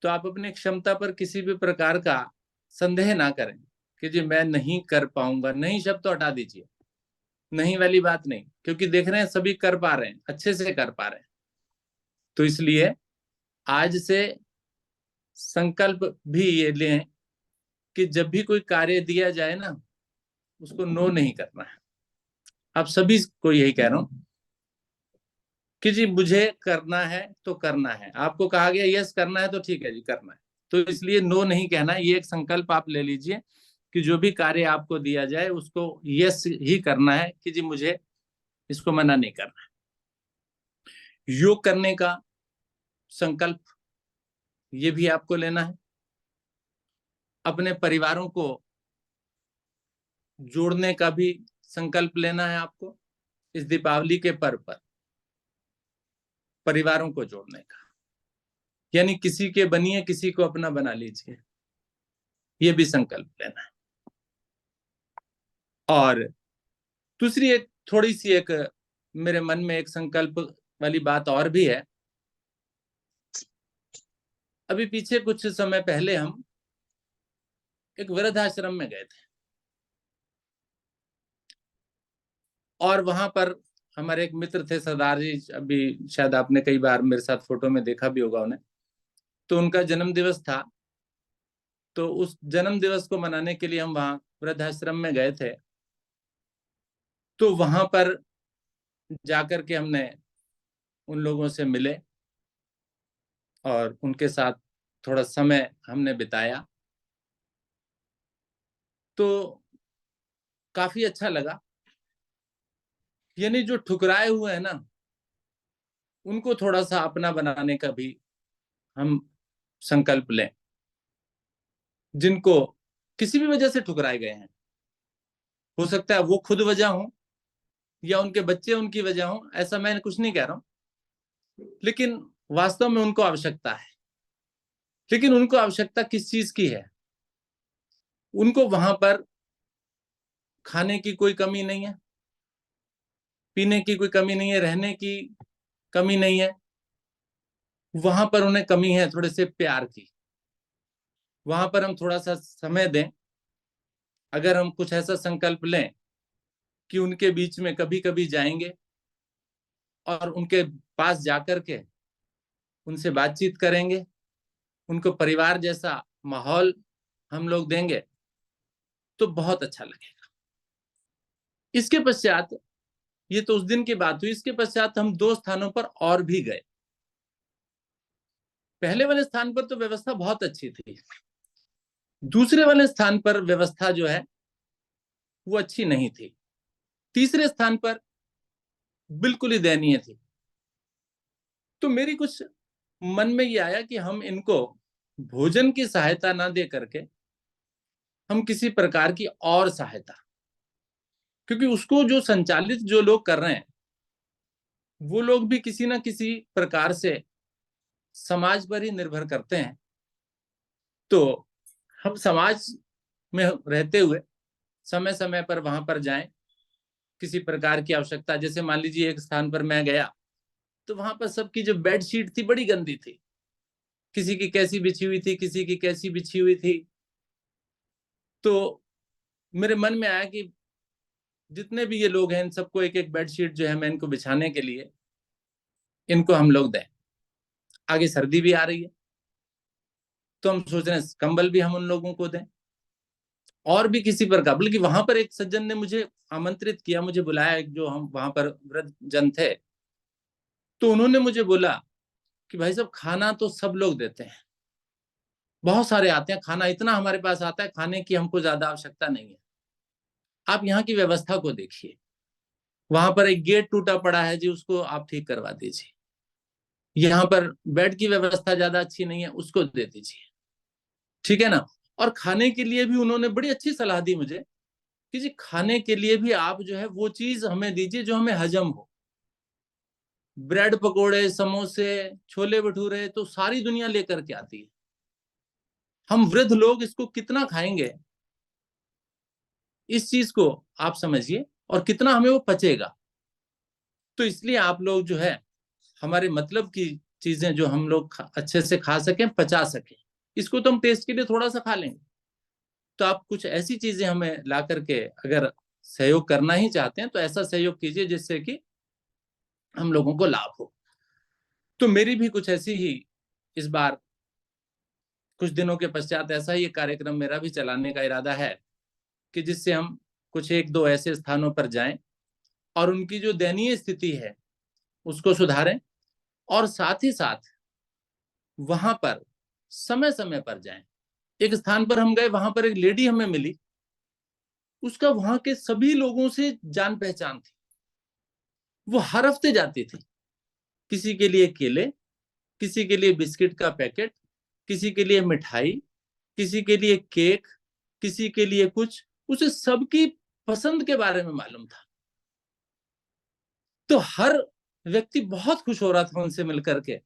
तो आप अपनी क्षमता पर किसी भी प्रकार का संदेह ना करें कि जी मैं नहीं कर पाऊंगा। नहीं शब्द तो हटा दीजिए, नहीं वाली बात नहीं, क्योंकि देख रहे हैं सभी कर पा रहे हैं, अच्छे से कर पा रहे हैं। तो इसलिए आज से संकल्प भी ये लें कि जब भी कोई कार्य दिया जाए ना, उसको नो नहीं करना है। आप सभी को यही कह रहा हूं कि जी मुझे करना है तो करना है। आपको कहा गया यस करना है तो ठीक है जी करना है, तो इसलिए नो नहीं कहना। ये एक संकल्प आप ले लीजिए कि जो भी कार्य आपको दिया जाए उसको यस ही करना है, कि जी मुझे इसको मना नहीं करना है। योग करने का संकल्प ये भी आपको लेना है। अपने परिवारों को जोड़ने का भी संकल्प लेना है आपको। इस दीपावली के पर्व पर परिवारों को जोड़ने का, यानी किसी के बनिए किसी को अपना बना लीजिए, ये भी संकल्प लेना है। और दूसरी एक थोड़ी सी एक मेरे मन में एक संकल्प वाली बात और भी है। अभी पीछे कुछ समय पहले हम एक वृद्धाश्रम में गए थे, और वहां पर हमारे एक मित्र थे सरदार जी, अभी शायद आपने कई बार मेरे साथ फोटो में देखा भी होगा उन्हें। तो उनका जन्म दिवस था, तो उस जन्म दिवस को मनाने के लिए हम वहां वृद्धाश्रम में गए थे। तो वहां पर जाकर के हमने उन लोगों से मिले और उनके साथ थोड़ा समय हमने बिताया, तो काफी अच्छा लगा। यानी जो ठुकराए हुए हैं ना, उनको थोड़ा सा अपना बनाने का भी हम संकल्प लें। जिनको किसी भी वजह से ठुकराए गए हैं, हो सकता है वो खुद वजह हो या उनके बच्चे उनकी वजह हो, ऐसा मैं कुछ नहीं कह रहा हूं, लेकिन वास्तव में उनको आवश्यकता है। लेकिन उनको आवश्यकता किस चीज की है? उनको वहां पर खाने की कोई कमी नहीं है, पीने की कोई कमी नहीं है, रहने की कमी नहीं है। वहां पर उन्हें कमी है थोड़े से प्यार की। वहां पर हम थोड़ा सा समय दें। अगर हम कुछ ऐसा संकल्प लें कि उनके बीच में कभी कभी जाएंगे और उनके पास जाकर के उनसे बातचीत करेंगे, उनको परिवार जैसा माहौल हम लोग देंगे, तो बहुत अच्छा लगेगा। इसके पश्चात, ये तो उस दिन की बात हुई, इसके पश्चात हम 2 स्थानों पर और भी गए। पहले वाले स्थान पर तो व्यवस्था बहुत अच्छी थी, दूसरे वाले स्थान पर व्यवस्था जो है वो अच्छी नहीं थी, तीसरे स्थान पर बिल्कुल ही दयनीय थी। तो मेरी कुछ मन में ये आया कि हम इनको भोजन की सहायता ना दे करके हम किसी प्रकार की और सहायता, क्योंकि उसको जो संचालित जो लोग कर रहे हैं वो लोग भी किसी ना किसी प्रकार से समाज पर ही निर्भर करते हैं। तो हम समाज में रहते हुए समय समय पर वहां पर जाएं। किसी प्रकार की आवश्यकता, जैसे मान लीजिए एक स्थान पर मैं गया तो वहां पर सबकी जो बेडशीट थी बड़ी गंदी थी, किसी की कैसी बिछी हुई थी, किसी की कैसी बिछी हुई थी। तो मेरे मन में आया कि जितने भी ये लोग हैं इन सबको एक एक बेडशीट जो है मैं इनको बिछाने के लिए इनको हम लोग दें। आगे सर्दी भी आ रही है तो हम सोच रहे हैं कंबल भी हम उन लोगों को दें और भी किसी प्रकार। बल्कि वहां पर एक सज्जन ने मुझे आमंत्रित किया, मुझे बुलाया, जो हम वहां पर वृद्ध जन थे, तो उन्होंने मुझे बोला कि भाई साहब खाना तो सब लोग देते हैं, बहुत सारे आते हैं, खाना इतना हमारे पास आता है, खाने की हमको ज्यादा आवश्यकता नहीं है, आप यहाँ की व्यवस्था को देखिए, वहां पर एक गेट टूटा पड़ा है जी, उसको आप ठीक करवा दीजिए, यहाँ पर बेड की व्यवस्था ज्यादा अच्छी नहीं है, उसको दे दीजिए, ठीक है ना। और खाने के लिए भी उन्होंने बड़ी अच्छी सलाह दी मुझे कि जी खाने के लिए भी आप जो है वो चीज हमें दीजिए जो हमें हजम हो। ब्रेड पकोड़े, समोसे, छोले भटूरे तो सारी दुनिया लेकर के आती है, हम वृद्ध लोग इसको कितना खाएंगे, इस चीज को आप समझिए, और कितना हमें वो पचेगा। तो इसलिए आप लोग जो है हमारे मतलब की चीजें जो हम लोग अच्छे से खा सकें, पचा सकें, इसको तो हम टेस्ट के लिए थोड़ा सा खा लेंगे, तो आप कुछ ऐसी चीजें हमें ला करके अगर सहयोग करना ही चाहते हैं तो ऐसा सहयोग कीजिए जिससे कि हम लोगों को लाभ हो। तो मेरी भी कुछ ऐसी ही इस बार कुछ दिनों के पश्चात ऐसा ही कार्यक्रम मेरा भी चलाने का इरादा है कि जिससे हम कुछ एक दो ऐसे स्थानों पर जाएं और उनकी जो दयनीय स्थिति है उसको सुधारें, और साथ ही साथ वहां पर समय समय पर जाएं। एक स्थान पर हम गए, वहां पर एक लेडी हमें मिली, उसका वहां के सभी लोगों से जान पहचान थी, वो हर हफ्ते जाती थी, किसी के लिए केले, किसी के लिए बिस्किट का पैकेट, किसी के लिए मिठाई, किसी के लिए केक, किसी के लिए कुछ, उसे सबकी पसंद के बारे में मालूम था। तो हर व्यक्ति बहुत खुश हो रहा था उनसे मिलकर के,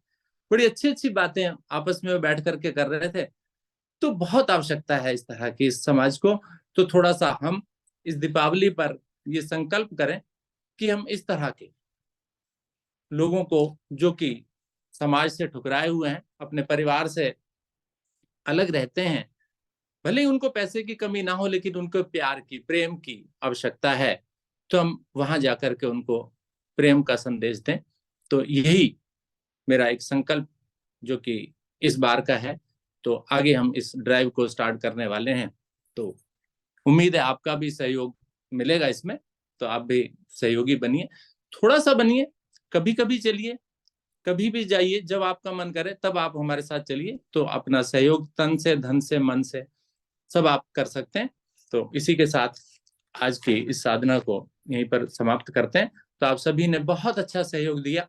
बड़ी अच्छी अच्छी बातें आपस में बैठ करके कर रहे थे। तो बहुत आवश्यकता है इस तरह की इस समाज को। तो थोड़ा सा हम इस दीपावली पर ये संकल्प करें कि हम इस तरह के लोगों को जो कि समाज से ठुकराए हुए हैं, अपने परिवार से अलग रहते हैं, भले ही उनको पैसे की कमी ना हो लेकिन उनको प्यार की, प्रेम की आवश्यकता है, तो हम वहां जाकर के उनको प्रेम का संदेश दें। तो यही मेरा एक संकल्प जो कि इस बार का है। तो आगे हम इस ड्राइव को स्टार्ट करने वाले हैं, तो उम्मीद है आपका भी सहयोग मिलेगा इसमें, तो आप भी सहयोगी बनिए, थोड़ा सा बनिए, कभी कभी चलिए, कभी भी जाइए, जब आपका मन करे तब आप हमारे साथ चलिए। तो अपना सहयोग तन से, धन से, मन से सब आप कर सकते हैं। तो इसी के साथ आज की इस साधना को यहीं पर समाप्त करते हैं। तो आप सभी ने बहुत अच्छा सहयोग दिया।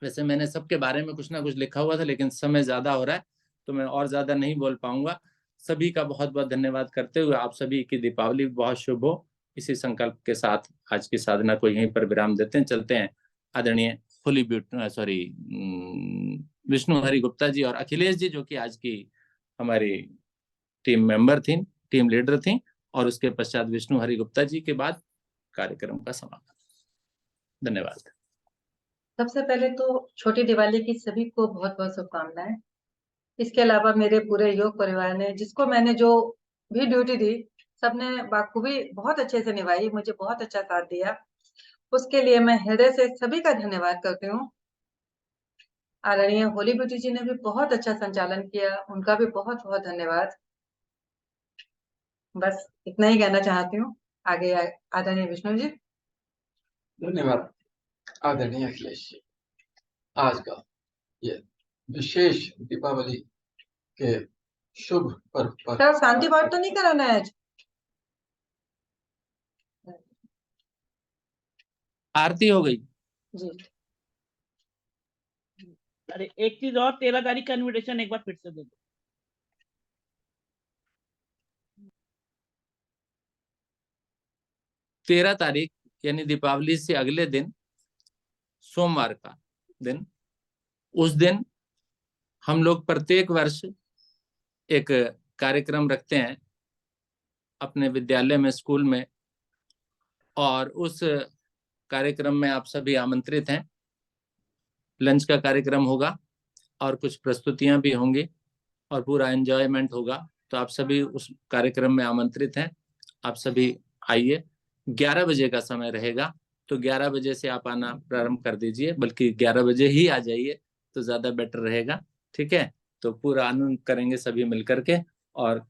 वैसे मैंने सबके बारे में कुछ ना कुछ लिखा हुआ था लेकिन समय ज्यादा हो रहा है तो मैं और ज्यादा नहीं बोल पाऊंगा। सभी का बहुत बहुत धन्यवाद करते हुए आप सभी की दीपावली बहुत शुभ हो। इसी संकल्प के साथ आज की साधना को यहीं पर विराम देते हैं, चलते हैं। आदरणीय विष्णु हरि गुप्ता जी और अखिलेश जी जो कि आज की हमारी टीम मेंबर थी, टीम लीडर थी, और उसके पश्चात विष्णु हरि गुप्ता जी के बाद कार्यक्रम का समापन। धन्यवाद। सबसे पहले तो छोटी दिवाली की सभी को बहुत बहुत शुभकामनाएं। इसके अलावा मेरे पूरे योग परिवार ने, जिसको मैंने जो भी ड्यूटी दी, सबने बाखूबी बहुत अच्छे से निभाई, मुझे बहुत अच्छा साथ दिया, उसके लिए मैं हृदय से सभी का धन्यवाद करती हूँ। आदरणीय होली ब्यूटी जी ने भी बहुत अच्छा संचालन किया, उनका भी बहुत बहुत धन्यवाद। बस इतना ही कहना चाहती हूँ। आगे आदरणीय विष्णु जी। धन्यवाद आदरणीय अखिलेश जी। आज का ये विशेष दीपावली के शुभ पर्व पर सर शांति पाठ तो नहीं कराना है आज? आरती हो गई जी। अरे एक चीज और, 13 तारीख का इनविटेशन एक बार फिर से दे दो। 13 तारीख यानी दीपावली से अगले दिन, सोमवार का दिन, उस दिन हम लोग प्रत्येक वर्ष एक कार्यक्रम रखते हैं अपने विद्यालय में, स्कूल में, और उस कार्यक्रम में आप सभी आमंत्रित हैं। लंच का कार्यक्रम होगा और कुछ प्रस्तुतियां भी होंगी और पूरा एंजॉयमेंट होगा। तो आप सभी उस कार्यक्रम में आमंत्रित हैं, आप सभी आइए। 11 बजे का समय रहेगा, तो 11 बजे से आप आना प्रारंभ कर दीजिए, बल्कि 11 बजे ही आ जाइए तो ज्यादा बेटर रहेगा। ठीक है, तो पूरा आनंद करेंगे सभी मिलकर के, और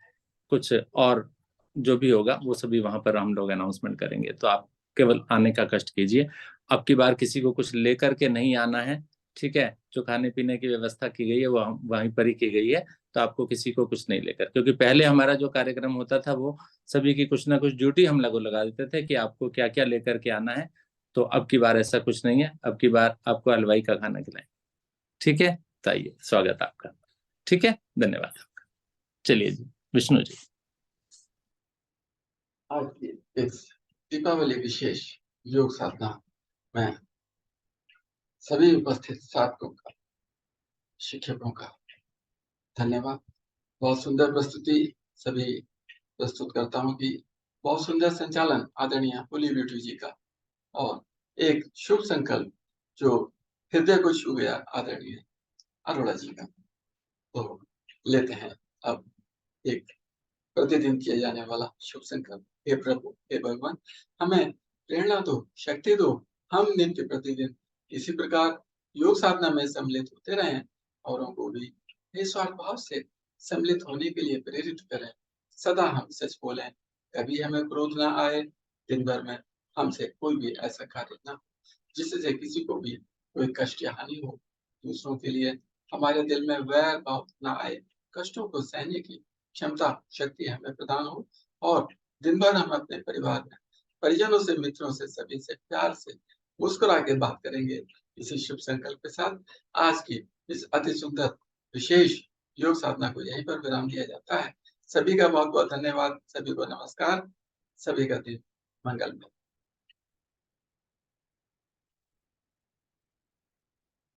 कुछ और जो भी होगा वो सभी वहां पर हम लोग अनाउंसमेंट करेंगे। तो आप केवल आने का कष्ट कीजिए। अब की बार किसी को कुछ लेकर के नहीं आना है। ठीक है, जो खाने पीने की व्यवस्था की गई है वो वहीं पर ही की गई है, तो आपको किसी को कुछ नहीं लेकर, क्योंकि पहले हमारा जो कार्यक्रम होता था वो सभी की कुछ ना कुछ ड्यूटी हम लोग लगा देते थे कि आपको क्या क्या लेकर के आना है। तो अब की बार ऐसा कुछ नहीं है, अब की बार आपको हलवाई का खाना खिलाएं। ठीक है, तो आइए, स्वागत आपका। ठीक है, धन्यवाद आपका। चलिए जी, विष्णु जी। आज की इस दीपावली विशेष योग साधना में सभी उपस्थित साधकों का, शिक्षकों का धन्यवाद। बहुत सुंदर प्रस्तुति सभी प्रस्तुतकर्ताओं की, बहुत सुंदर संचालन आदरणीय होली ब्यूटी जी का, और एक शुभ संकल्प जो हृदय को छू गया आदरणीय अरोड़ा जी का। तो लेते हैं अब एक प्रतिदिन किया जाने वाला शुभ संकल्प। हे प्रभु, हे भगवान, हमें प्रेरणा दो, शक्ति दो, हम नित्य प्रतिदिन इसी प्रकार योग साधना में सम्मिलित होते रहें, औरों को भी निस्वार्थ भाव से सम्मिलित होने के लिए प्रेरित करें। सदा हम सच बोलें, कभी हमें क्रोध ना आए, दिन भर में हमसे कोई भी ऐसा कार्य ना हो जिससे किसी को भी कोई कष्ट या हानि हो। दूसरों के लिए हमारे दिल में वैर भाव ना आए, कष्टों को सहने की क्षमता, शक्ति हमें प्रदान हो, और दिन भर हम अपने परिवार में परिजनों से, मित्रों से, सभी से प्यार से मुस्कुरा के बात करेंगे। इसी शुभ संकल्प के साथ आज की इस अति सुंदर विशेष योग साधना को यहीं पर विराम दिया जाता है। सभी का बहुत बहुत धन्यवाद, सभी को नमस्कार, सभी का दिन मंगलमय।